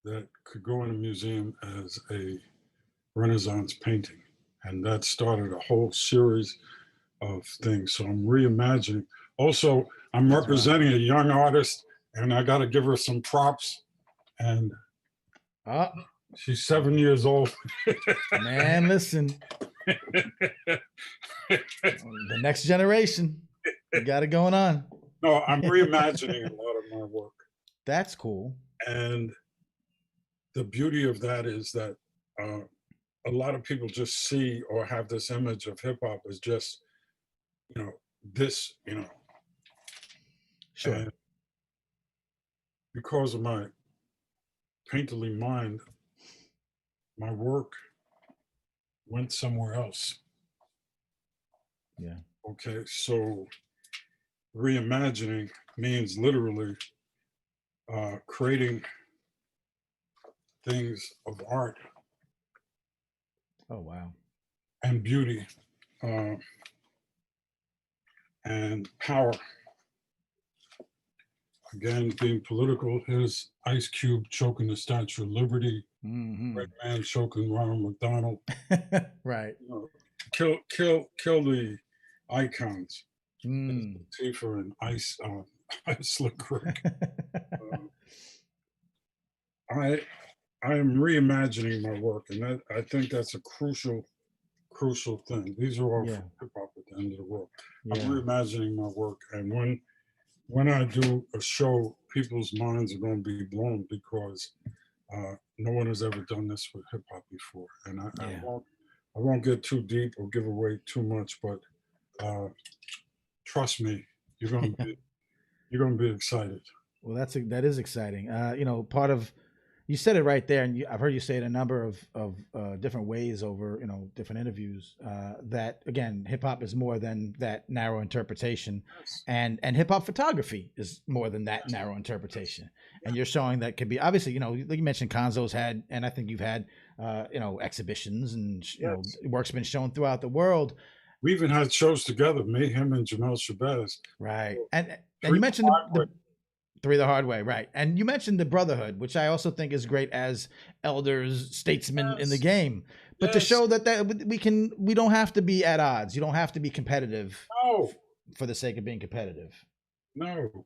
that could go in a museum as a Renaissance painting. And that started a whole series of things. So I'm reimagining. Also, I'm That's representing a young artist, and I got to give her some props. And Oh, she's 7 years old. man, listen. The next generation. You got it going on. No, I'm reimagining a lot of my work. That's cool. And the beauty of that is that a lot of people just see or have this image of hip hop as just, this, Sure. And because of my painterly mind, my work went somewhere else. Yeah. Okay, so reimagining means literally creating things of art Oh, wow. and beauty and power. Again, being political, here's Ice Cube choking the Statue of Liberty, Mhm. Red Man choking Ronald McDonald. Right. Kill the icons. Mm. Tifa and Ice Slick Rick. I am reimagining my work, and I think that's a crucial thing. These are all Yeah. hip hop at the end of the world. Yeah. I'm reimagining my work, and when I do a show, people's minds are going to be blown because no one has ever done this with hip hop before, and Yeah. I won't get too deep or give away too much, but trust me, you're going to be excited. Well, that is exciting. Part of, you said it right there, and I've heard you say it a number of different ways over different interviews. That again, hip hop is more than that narrow interpretation, Yes. and hip hop photography is more than that narrow interpretation. And you're showing that could be obviously, like you mentioned, Konzo's had, and I think you've had, exhibitions and Yes. work's been shown throughout the world. We even had shows together, me, him, and Jamel Shabazz. Right, and Three you mentioned Hard Way. Three the Hard Way, right? And you mentioned the brotherhood, which I also think is great as elders, statesmen in the Yes. game. But to Yes. show that we don't have to be at odds. You don't have to be competitive No, for the sake of being competitive. no.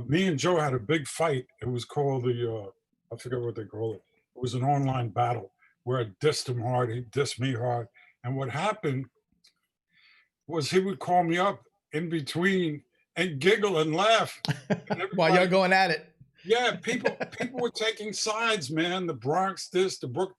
Me and Joe had a big fight. It was called I forget what they call it. It was an online battle where I dissed him hard, he dissed me hard. And what happened was he would call me up in between and giggle and laugh. And While you're going at it. Yeah, people were taking sides, man. The Bronx, this, the Brook.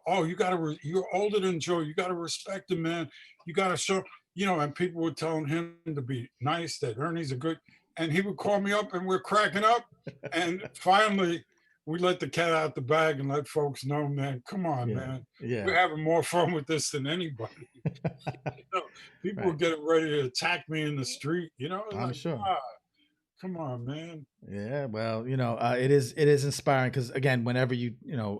Oh, you're older than Joe. You got to respect him, man. You got to show, and people were telling him to be nice, that Ernie's a good, and he would call me up and we're cracking up. And finally, we let the cat out the bag and let folks know, man, come on, man. Yeah. We're having more fun with this than anybody. People were getting ready to attack me in the street, I'm sure. Come on, man. Yeah, well, it is inspiring because again, whenever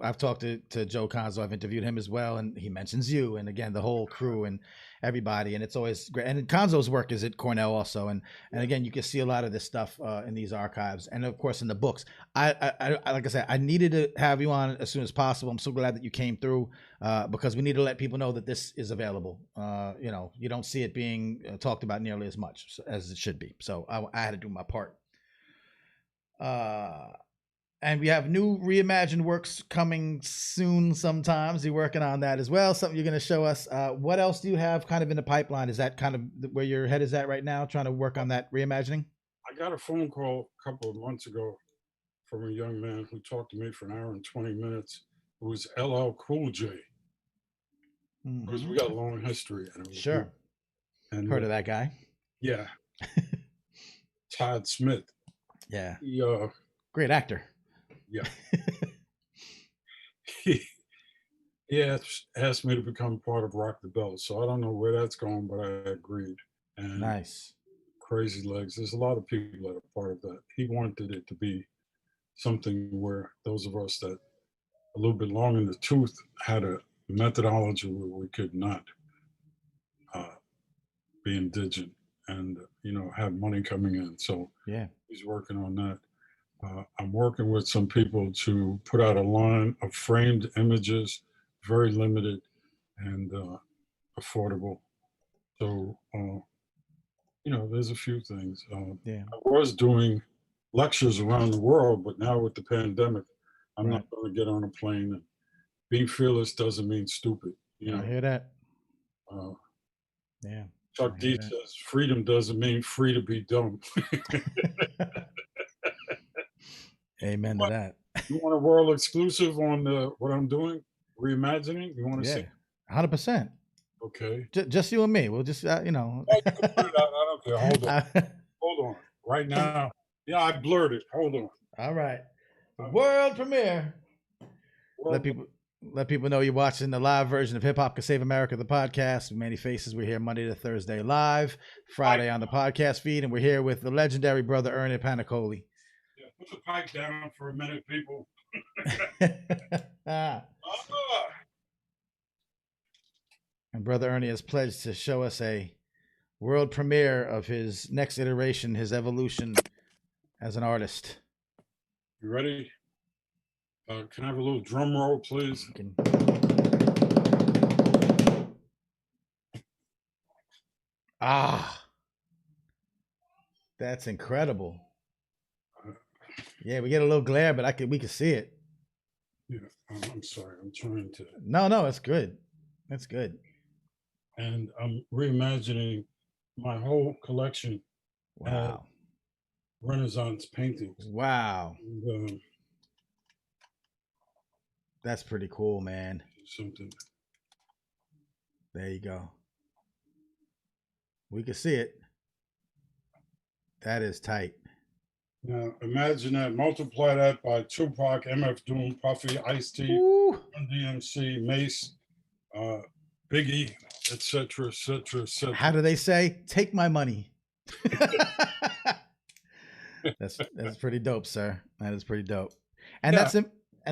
I've talked to Joe Konzo, I've interviewed him as well, and he mentions you, and again, the whole crew and everybody, and it's always great. And Konzo's work is at Cornell also, and again, you can see a lot of this stuff in these archives, and of course in the books. I like I said, I needed to have you on as soon as possible. I'm so glad that you came through because we need to let people know that this is available. You don't see it being talked about nearly as much as it should be. So I had to do my part. And we have new reimagined works coming soon. Sometimes you're working on that as well. Something you're going to show us. What else do you have kind of in the pipeline? Is that kind of where your head is at right now, trying to work on that reimagining? I got a phone call a couple of months ago from a young man who talked to me for an hour and 20 minutes. It was LL Cool J. Because we got a long history. And it was Sure. And heard of that guy? Yeah. Todd Smith. Yeah. He, great actor. Yeah. he asked me to become part of Rock the Bell. So I don't know where that's going, but I agreed. And Nice. Crazy Legs. There's a lot of people that are part of that. He wanted it to be something where those of us that a little bit long in the tooth had a methodology where we could not be indigent. And, have money coming in. So Yeah. he's working on that. I'm working with some people to put out a line of framed images, very limited and affordable. So, there's a few things. Yeah. I was doing lectures around the world, but now with the pandemic, I'm Right. not going to get on a plane. And being fearless doesn't mean stupid. I hear that. Uh, Yeah. Chuck I hear D that. says freedom doesn't mean free to be dumb. Amen to that. You want a world exclusive on what I'm doing? Reimagining? You want to Yeah. see? 100%. Okay. Just you and me. We'll just, Oh, you can put it out. I don't care. Hold on. Hold on. Right now. Yeah, I blurred it. Hold on. All right. The world premiere. World- Let people know you're watching the live version of Hip Hop Can Save America, the podcast with Manny Faces. We're here Monday to Thursday live, Friday on the podcast feed, and we're here with the legendary brother Ernie Paniccioli. Yeah, put the pipe down for a minute, people. And brother Ernie has pledged to show us a world premiere of his next iteration, his evolution as an artist. You ready? Can I have a little drum roll, please? That's incredible. Yeah, we get a little glare, but we can see it. Yeah, I'm sorry. I'm trying to. No, it's good. That's good. And I'm reimagining my whole collection. Wow. Renaissance paintings. Wow. And, that's pretty cool, man. Something. There you go. We can see it. That is tight. Now imagine that. Multiply that by Tupac, MF Doom, Puffy, Ice-T, Run DMC, Mace, Biggie, etc., etc., etc. How do they say? Take my money. That's pretty dope, sir. That is pretty dope. And Yeah.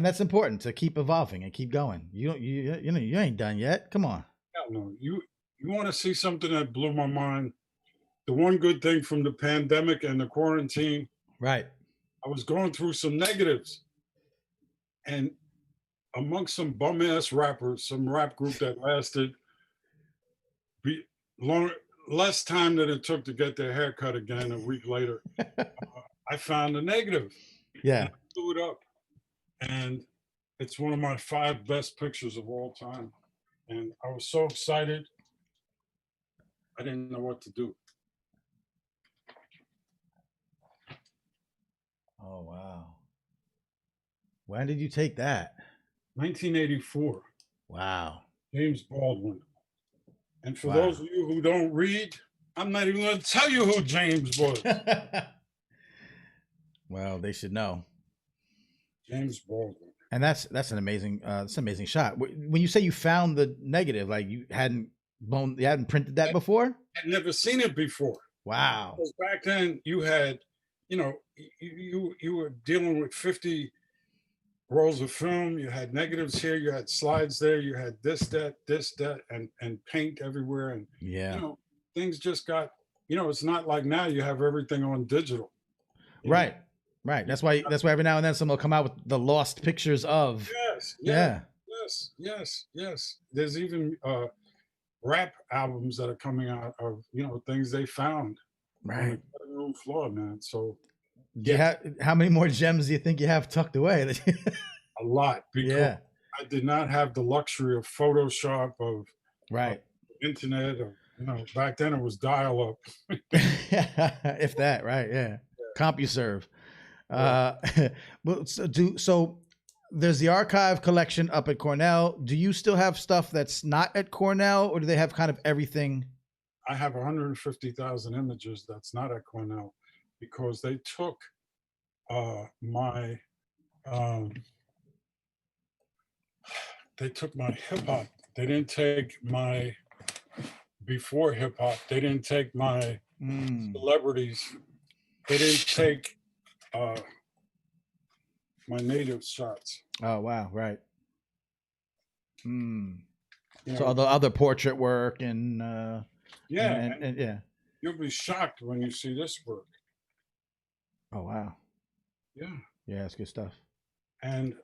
that's important to keep evolving and keep going. You ain't done yet. Come on. No, you want to see something that blew my mind? The one good thing from the pandemic and the quarantine, right? I was going through some negatives, and amongst some bum ass rappers, some rap group that lasted less time than it took to get their hair cut again a week later. I found a negative. Yeah. And I blew it up. And it's one of my 5 best pictures of all time. And I was so excited. I didn't know what to do. Oh, wow. When did you take that? 1984. Wow. James Baldwin. And for Wow. those of you who don't read, I'm not even going to tell you who James was. Well, they should know. James Baldwin. And that's an amazing shot. When you say you found the negative, like you hadn't printed that before? I'd never seen it before. Wow. Because back then you had, you were dealing with 50 rolls of film. You had negatives here, you had slides there, you had this, that, and paint everywhere. And yeah, things just got, it's not like now you have everything on digital. Right. Right. That's why every now and then someone will come out with the lost pictures of. Yes. There's even rap albums that are coming out of, things they found on the cutting room floor, man. So how many more gems do you think you have tucked away? A lot, because I did not have the luxury of Photoshop, of internet, or back then it was dial up. If that, right? Yeah. CompuServe. So there's the archive collection up at Cornell. Do you still have stuff that's not at Cornell, or do they have kind of everything? I have 150,000 images that's not at Cornell, because they took my hip hop. They didn't take my before hip hop. They didn't take my celebrities. They didn't take my native shots. Oh wow! Right. So all the other portrait work and and You'll be shocked when you see this work. Oh wow. Yeah. Yeah, that's good stuff. And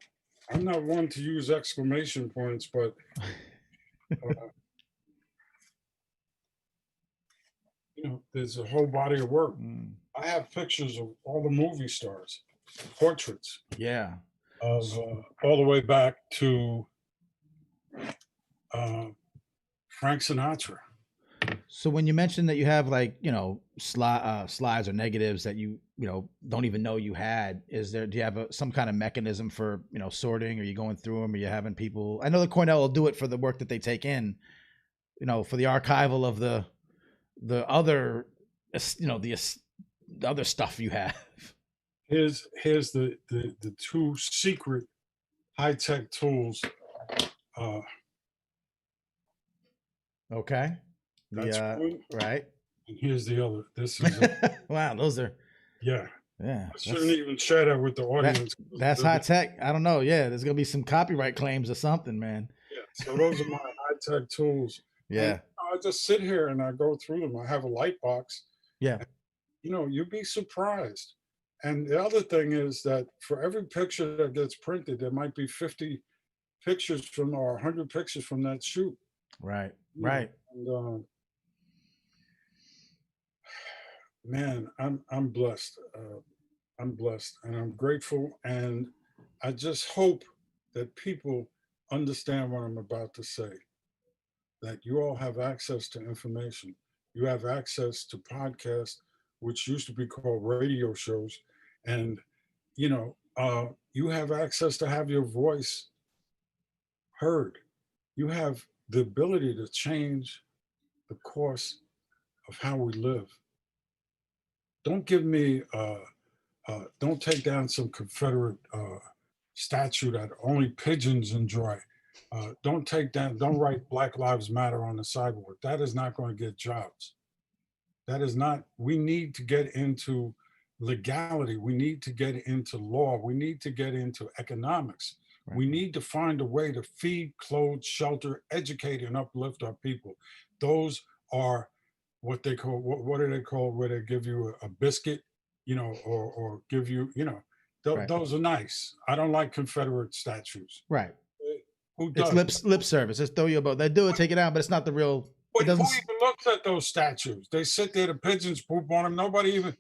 I'm not one to use exclamation points, but there's a whole body of work. Mm. I have pictures of all the movie stars, portraits Yeah. of all the way back to Frank Sinatra. So when you mentioned that you have like, slides or negatives that you don't even know you had, do you have some kind of mechanism for, sorting? Are you going through them? Are you having people, I know that Cornell will do it for the work that they take in, for the archival of the other, the other stuff you have. Here's the two secret high-tech tools. Okay. That's one. Right. And here's the other. This is wow, those are yeah. Yeah. I shouldn't even share that with the audience. That's high tech. I don't know. Yeah, there's gonna be some copyright claims or something, man. Yeah. So those are my high-tech tools. Yeah. And I just sit here and I go through them. I have a light box. Yeah. And, you'd be surprised. And the other thing is that for every picture that gets printed, there might be 50 pictures from or 100 pictures from that shoot. Right. Right. And, man, I'm blessed. I'm blessed and I'm grateful. And I just hope that people understand what I'm about to say, that you all have access to information. You have access to podcasts, which used to be called radio shows. And, you have access to have your voice heard. You have the ability to change the course of how we live. Don't give me, don't take down some Confederate statue that only pigeons enjoy. Don't write Black Lives Matter on the sidewalk. That is not going to get jobs. That is not, we need to get into legality. We need to get into law. We need to get into economics. Right. We need to find a way to feed, clothe, shelter, educate, and uplift our people. Those are what they call, what do they call, where they give you a biscuit, or give you, right. Those are nice. I don't like Confederate statues. Right. Who does? It's lip service. Just throw you a boat. They do it, take it out, but it's not the real. Who even looks at those statues? They sit there, the pigeons poop on them. Nobody even,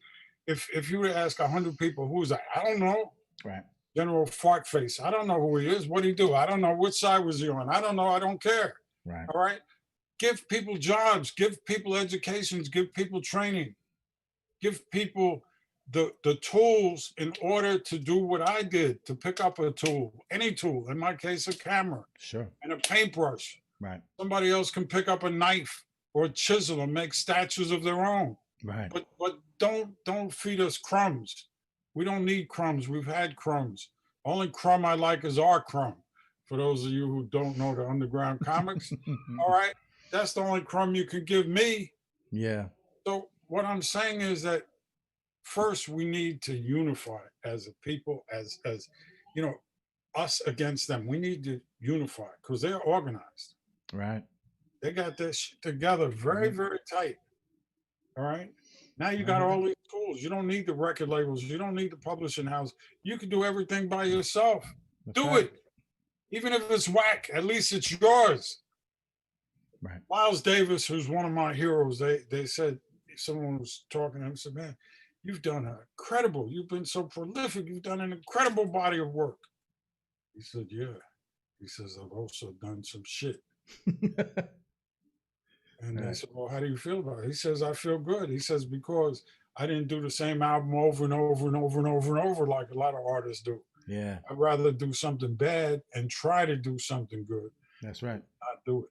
if you were to ask 100 people, who's that? I don't know. Right. General Fart Face. I don't know who he is. What did he do? I don't know. Which side was he on? I don't know. I don't care. Right. All right. Give people jobs. Give people educations. Give people training. Give people the tools in order to do what I did, to pick up a tool, any tool. In my case, a camera. Sure. And a paintbrush. Right. Somebody else can pick up a knife or a chisel and make statues of their own. Right. But don't feed us crumbs. We don't need crumbs. We've had crumbs. Only crumb I like is our crumb. For those of you who don't know the underground comics, all right, that's the only crumb you can give me. Yeah. So what I'm saying is that first we need to unify as a people, as us against them. We need to unify because they're organized. Right. They got this shit together very, very tight. All right. Now you got all these tools. You don't need the record labels. You don't need the publishing house. You can do everything by yourself. Do it. Even if it's whack, at least it's yours. Right. Miles Davis, who's one of my heroes, they said, someone was talking to him, said, man, you've done incredible. You've been so prolific. You've done an incredible body of work. He said, yeah. He says, I've also done some shit. And they said, well, how do you feel about it? He says, I feel good. He says, because I didn't do the same album over and over and over and over and over like a lot of artists do. Yeah. I'd rather do something bad and try to do something good. That's right. Not do it.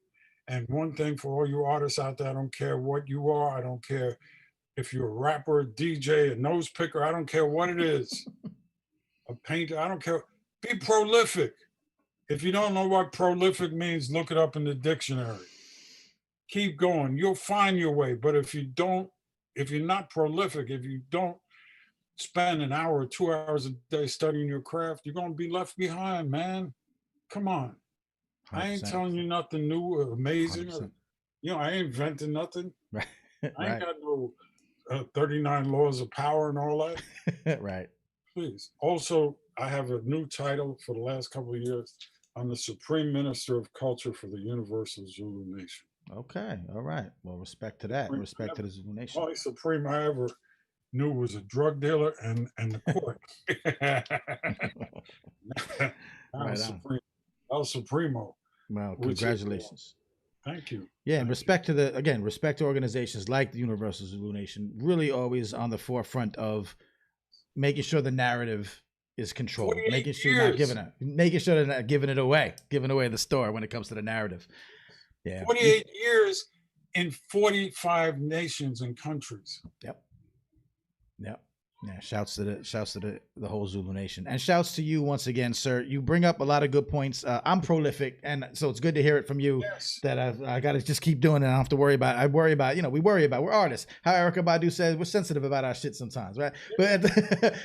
And one thing for all you artists out there, I don't care what you are. I don't care if you're a rapper, a DJ, a nose picker. I don't care what it is. A painter. I don't care. Be prolific. If you don't know what prolific means, look it up in the dictionary. Keep going. You'll find your way. But if you're not prolific, if you don't spend an hour or 2 hours a day studying your craft, you're going to be left behind, man. Come on. 100%. I ain't telling you nothing new or amazing. Or, I ain't inventing nothing. Right. I ain't Right. got no 39 laws of power and all that. Right. Please. Also, I have a new title for the last couple of years. I'm the Supreme Minister of Culture for the Universal Zulu Nation. Okay. All right. Well, respect to that. Supreme, Respect to the Zulu Nation. only Supreme I ever knew was a drug dealer and the court. Right on. El Supremo. Well, Which is, congratulations. Thank you. Yeah, and Thank respect to respect to organizations like the Universal Zulu Nation, really always on the forefront of making sure the narrative is controlled, 48 making sure you're not years. making sure they're not giving away the store when it comes to the narrative. Yeah. 48 years in 45 nations and countries. Yep. Yep. Yeah. Shouts to the whole Zulu Nation, and shouts to you once again, sir. You bring up a lot of good points. I'm prolific, and so it's good to hear it from you. Yes. That I got to just keep doing it. I don't have to worry about. We're artists. How Erykah Badu says, we're sensitive about our shit sometimes, right? But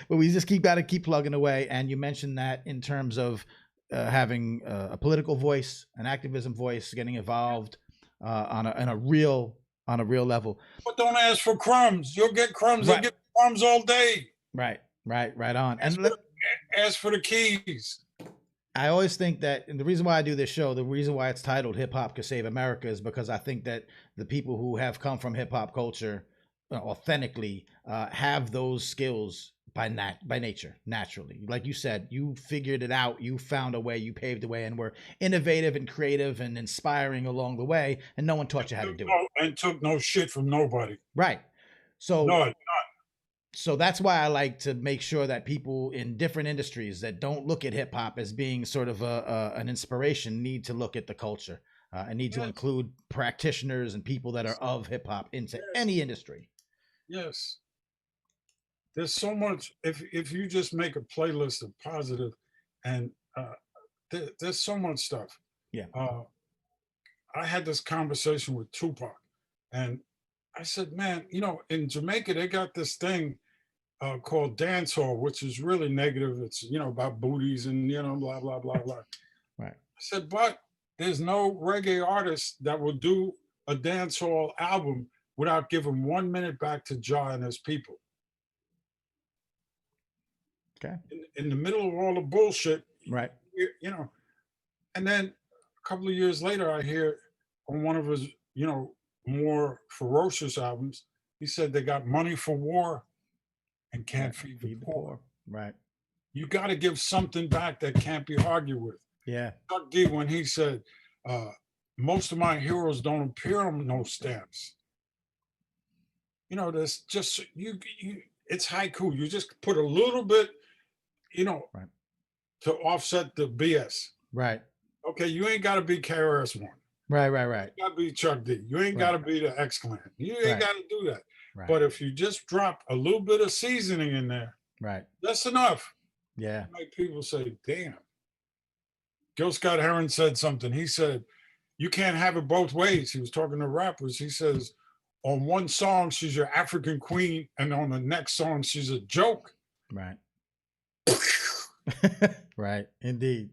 but we just got to keep plugging away. And you mentioned that in terms of having a political voice, an activism voice, getting involved on a real level. But don't ask for crumbs. You'll get crumbs. Right. They'll get crumbs all day. Right on. Ask for the keys. I always think that, and the reason why I do this show, the reason why it's titled Hip Hop Could Save America, is because I think that the people who have come from hip hop culture authentically have those skills by nature, naturally. Like you said, you figured it out, you found a way, you paved the way, and were innovative and creative and inspiring along the way, and no one taught you how to do it. And took no shit from nobody. Right. So None. So that's why I like to make sure that people in different industries that don't look at hip hop as being sort of an inspiration need to look at the culture and need to include practitioners and people that are of hip hop into any industry. Yes. There's so much. If you just make a playlist of positive, and there's so much stuff. Yeah. I had this conversation with Tupac, and I said, man, in Jamaica they got this thing called dancehall, which is really negative. It's about booties and blah blah blah blah. Right. I said, but there's no reggae artist that will do a dancehall album without giving 1 minute back to Jah and his people. Okay. In the middle of all the bullshit, right? And then a couple of years later, I hear on one of his more ferocious albums, he said they got money for war and can't feed the poor. Right. You got to give something back that can't be argued with. Yeah. Chuck D, when he said, most of my heroes don't appear on no stamps. There's just, it's haiku. You just put a little bit, right, to offset the BS. Right. Okay, you ain't got to be KRS-One. Right. You got to be Chuck D. You ain't got to be the X-Clan. You ain't got to do that. Right. But if you just drop a little bit of seasoning in there, right, that's enough. Yeah. Make people say, damn. Gil Scott Heron said something. He said, you can't have it both ways. He was talking to rappers. He says, on one song, she's your African queen, and on the next song, she's a joke. Right. Right. Indeed.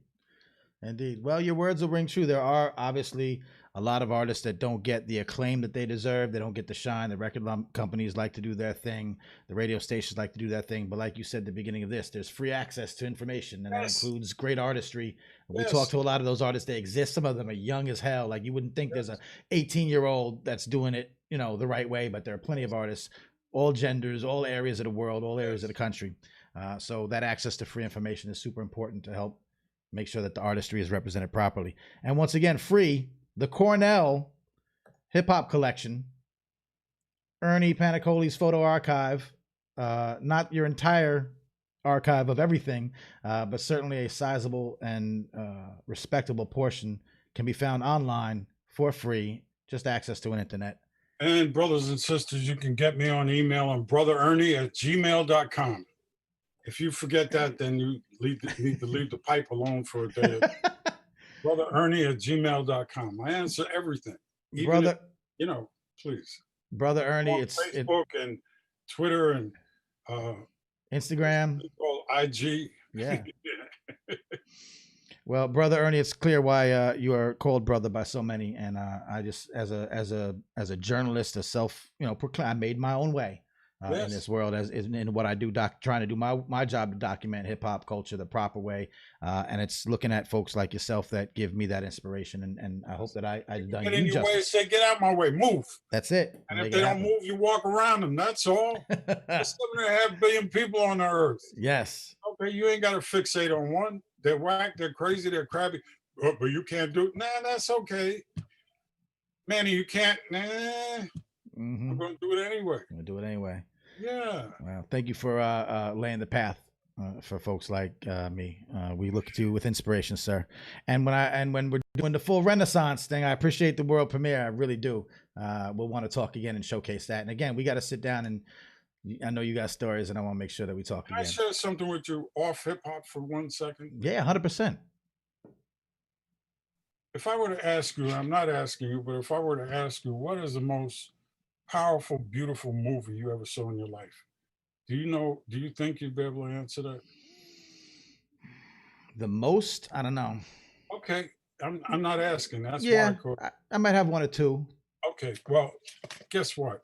Well, your words will ring true. There are obviously a lot of artists that don't get the acclaim that they deserve. They don't get the shine. The record companies like to do their thing. The radio stations like to do their thing. But like you said at the beginning of this, there's free access to information, and that includes great artistry. We talk to a lot of those artists. They exist. Some of them are young as hell. Like you wouldn't think there's a 18-year-old that's doing it, the right way. But there are plenty of artists, all genders, all areas of the world, all areas of the country. So that access to free information is super important to help make sure that the artistry is represented properly. And once again, free, the Cornell Hip Hop Collection, Ernie Paniccioli's photo archive, not your entire archive of everything, but certainly a sizable and respectable portion can be found online for free, just access to an internet. And brothers and sisters, you can get me on email on brotherernie@gmail.com. If you forget that, then you need to leave the pipe alone for a day. brotherernie@gmail.com. I answer everything. Even if, please. Brother Ernie, it's Facebook and Twitter and Instagram. IG. Yeah. Well, brother Ernie, it's clear why you are called brother by so many, and I just, as a journalist, a self, I made my own way in Yes. this world, as in what I do, trying to do my job to document hip hop culture the proper way, and it's looking at folks like yourself that give me that inspiration, and I hope that I've done Get you in your way, justice. say, get out my way, move. That's it. And Make if it they don't happen. move, you walk around them. That's all. There's 7.5 billion people on the earth. Yes. Okay, you ain't got to fixate on one. They're whack, they're crazy, they're crabby. But you can't do it. Nah, that's okay. Manny, you can't. Nah, I'm going to do it anyway. I'm gonna do it anyway. Yeah. Well, thank you for laying the path for folks like me. We look to you with inspiration, sir. And when we're doing the full Renaissance thing, I appreciate the world premiere. I really do. We'll want to talk again and showcase that. And again, we got to sit down, and I know you got stories, and I want to make sure that we talk Can I again. share something with you off hip hop for 1 second? Yeah, 100%. If I were to ask you, I'm not asking you, but if I were to ask you, what is the most powerful, beautiful movie you ever saw in your life? Do you think you'd be able to answer that? The most, I don't know. Okay. I'm not asking. That's Yeah, why. I might have one or two. Okay. Well, guess what?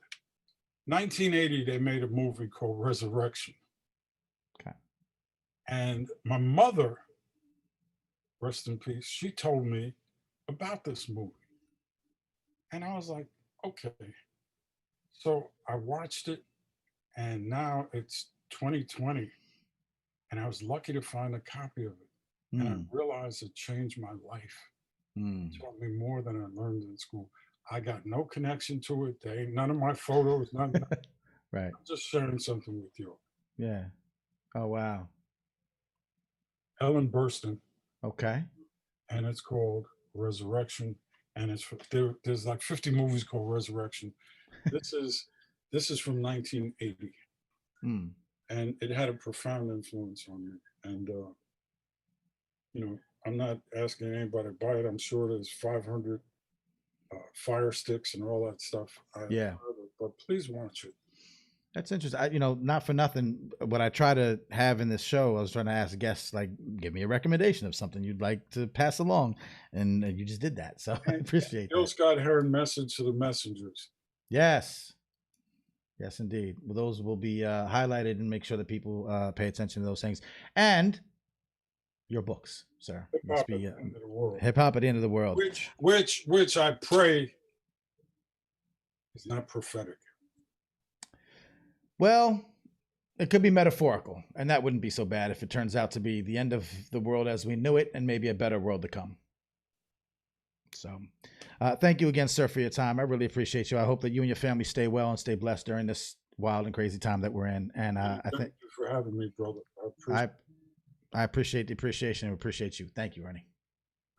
1980, they made a movie called Resurrection. Okay. And my mother, rest in peace, she told me about this movie. And I was like, okay. So I watched it, and now it's 2020. And I was lucky to find a copy of it. And I realized it changed my life. It taught me more than I learned in school. I got no connection to it. There ain't none of my photos, none. Right. I'm just sharing something with you. Yeah. Oh, wow. Ellen Burstyn. Okay. And it's called Resurrection. And it's there's like 50 movies called Resurrection. This is from 1980. And it had a profound influence on me. And I'm not asking anybody to buy it. I'm sure there's 500 fire sticks and all that stuff. Yeah. But please watch it. That's interesting. Not for nothing, what I try to have in this show, I was trying to ask guests, like, give me a recommendation of something you'd like to pass along. And you just did that. So I appreciate Gil that. Scott Heron, Message to the Messengers. Yes. Yes, indeed. Well, those will be highlighted, and make sure that people pay attention to those things. And your books, sir. Hip Hop at the End of the World. Hip Hop at the End of the World. Which I pray is not prophetic. Well, it could be metaphorical, and that wouldn't be so bad if it turns out to be the end of the world as we knew it, and maybe a better world to come. So thank you again, sir, for your time. I really appreciate you. I hope that you and your family stay well and stay blessed during this wild and crazy time that we're in. And thank you for having me, brother. I appreciate the appreciation and appreciate you. Thank you, Ernie.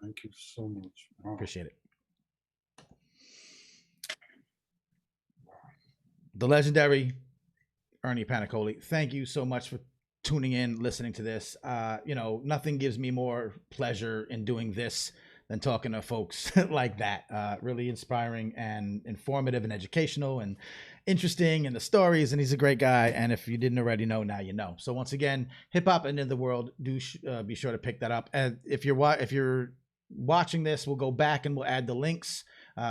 Thank you so much. Wow. Appreciate it. The legendary Ernie Paniccioli, thank you so much for tuning in, listening to this. Nothing gives me more pleasure in doing this than talking to folks like that. Really inspiring and informative and educational and interesting, and the stories, and he's a great guy. And if you didn't already know, now you know. So once again, Hip Hop and In the World, do be sure to pick that up. And if you're watching this, we'll go back and we'll add the links.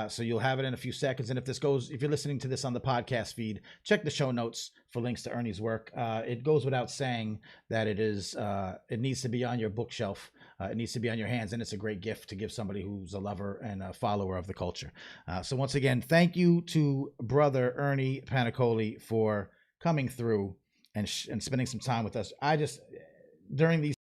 So you'll have it in a few seconds. And if you're listening to this on the podcast feed, check the show notes for links to Ernie's work. It goes without saying that it needs to be on your bookshelf. It needs to be on your hands, and it's a great gift to give somebody who's a lover and a follower of the culture. So once again, thank you to brother Ernie Paniccioli for coming through and spending some time with us. During these,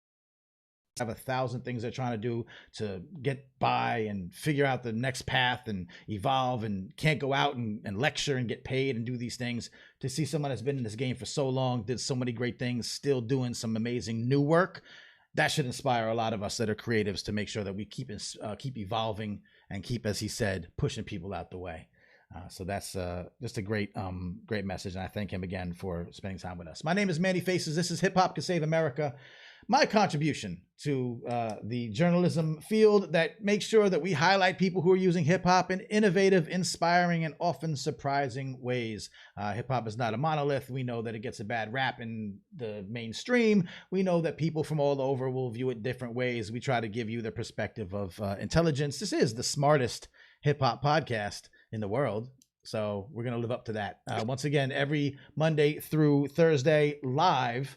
have 1,000 things they're trying to do to get by and figure out the next path and evolve, and can't go out and lecture and get paid and do these things. To see someone that's been in this game for so long, did so many great things, still doing some amazing new work, that should inspire a lot of us that are creatives to make sure that we keep evolving and keep, as he said, pushing people out the way. So that's just a great message, and I thank him again for spending time with us. My name is Manny Faces. This is Hip Hop Can Save America. my contribution to the journalism field that makes sure that we highlight people who are using hip hop in innovative, inspiring, and often surprising ways. Hip hop is not a monolith. We know that it gets a bad rap in the mainstream. We know that people from all over will view it different ways. We try to give you the perspective of intelligence. This is the smartest hip hop podcast in the world. So we're going to live up to that. Once again, every Monday through Thursday live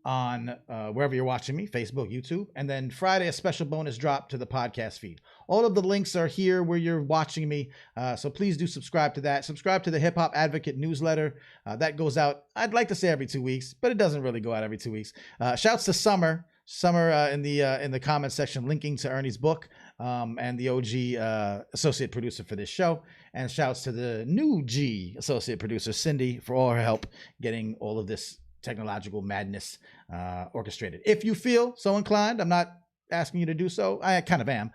on wherever you're watching me, Facebook, YouTube, and then Friday, a special bonus drop to the podcast feed. All of the links are here where you're watching me. So please do subscribe to that. Subscribe to the Hip Hop Advocate newsletter. That goes out, I'd like to say every 2 weeks, but it doesn't really go out every 2 weeks. Shouts to Summer in the comment section, linking to Ernie's book, and the OG associate producer for this show. And shouts to the new G associate producer, Cindy, for all her help getting all of this technological madness orchestrated. If you feel so inclined, I'm not asking you to do so, I kind of am.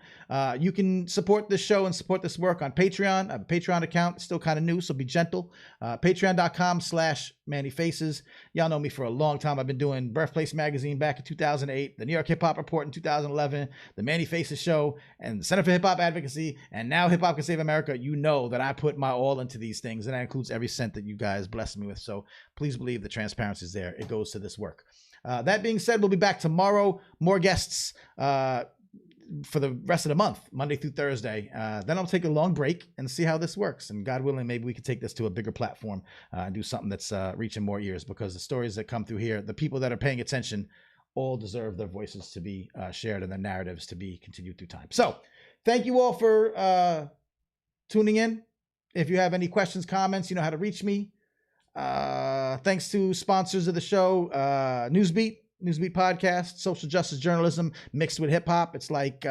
You can support this show and support this work on Patreon. I have a Patreon account. It's still kind of new, so be gentle. Patreon.com/Manny Faces. Y'all know me for a long time. I've been doing Birthplace Magazine back in 2008, the New York Hip Hop Report in 2011, the Manny Faces Show, and the Center for Hip Hop Advocacy, and now Hip Hop Can Save America. You know that I put my all into these things, and that includes every cent that you guys bless me with. So please believe the transparency is there. It goes to this work. That being said, we'll be back tomorrow. More guests for the rest of the month, Monday through Thursday. Then I'll take a long break and see how this works. And God willing, maybe we can take this to a bigger platform and do something that's reaching more ears, because the stories that come through here, the people that are paying attention, all deserve their voices to be shared and their narratives to be continued through time. So thank you all for tuning in. If you have any questions, comments, you know how to reach me. Thanks to sponsors of the show, Newsbeat podcast, social justice journalism mixed with hip hop. It's like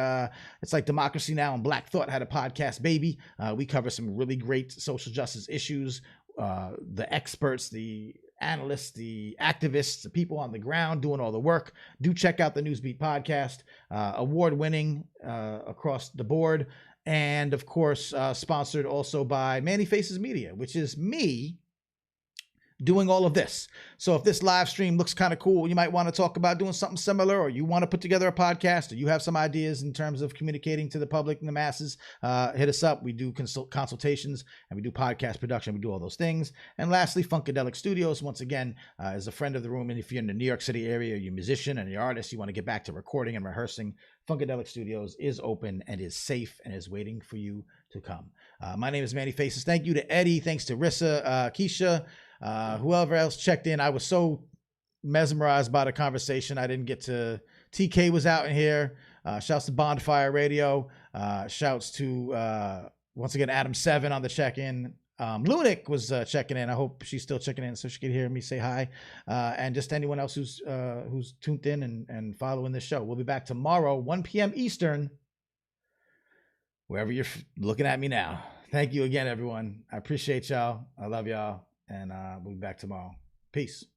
Democracy Now! And Black Thought had a podcast, baby. We cover some really great social justice issues. The experts, the analysts, the activists, the people on the ground doing all the work. Do check out the Newsbeat podcast, award-winning across the board. And of course, sponsored also by Manny Faces Media, which is me doing all of this. So if this live stream looks kind of cool, you might want to talk about doing something similar, or you want to put together a podcast, or you have some ideas in terms of communicating to the public and the masses, hit us up. We do consultations, and we do podcast production. We do all those things. And lastly, Funkadelic Studios, once again, is a friend of the room. And if you're in the New York City area, you're a musician and you're an artist, you want to get back to recording and rehearsing, Funkadelic Studios is open and is safe and is waiting for you to come. My name is Manny Faces. Thank you to Eddie. Thanks to Rissa, Keisha, whoever else checked in. I was so mesmerized by the conversation. I didn't get to. TK was out in here. Shouts to Bonfire Radio. Shouts to once again Adam 7 on the check-in. Lunik was checking in. I hope she's still checking in so she can hear me say hi. And just anyone else who's tuned in and following this show. We'll be back tomorrow, 1 p.m. Eastern, wherever you're looking at me now. Thank you again, everyone. I appreciate y'all. I love y'all. And we'll be back tomorrow. Peace.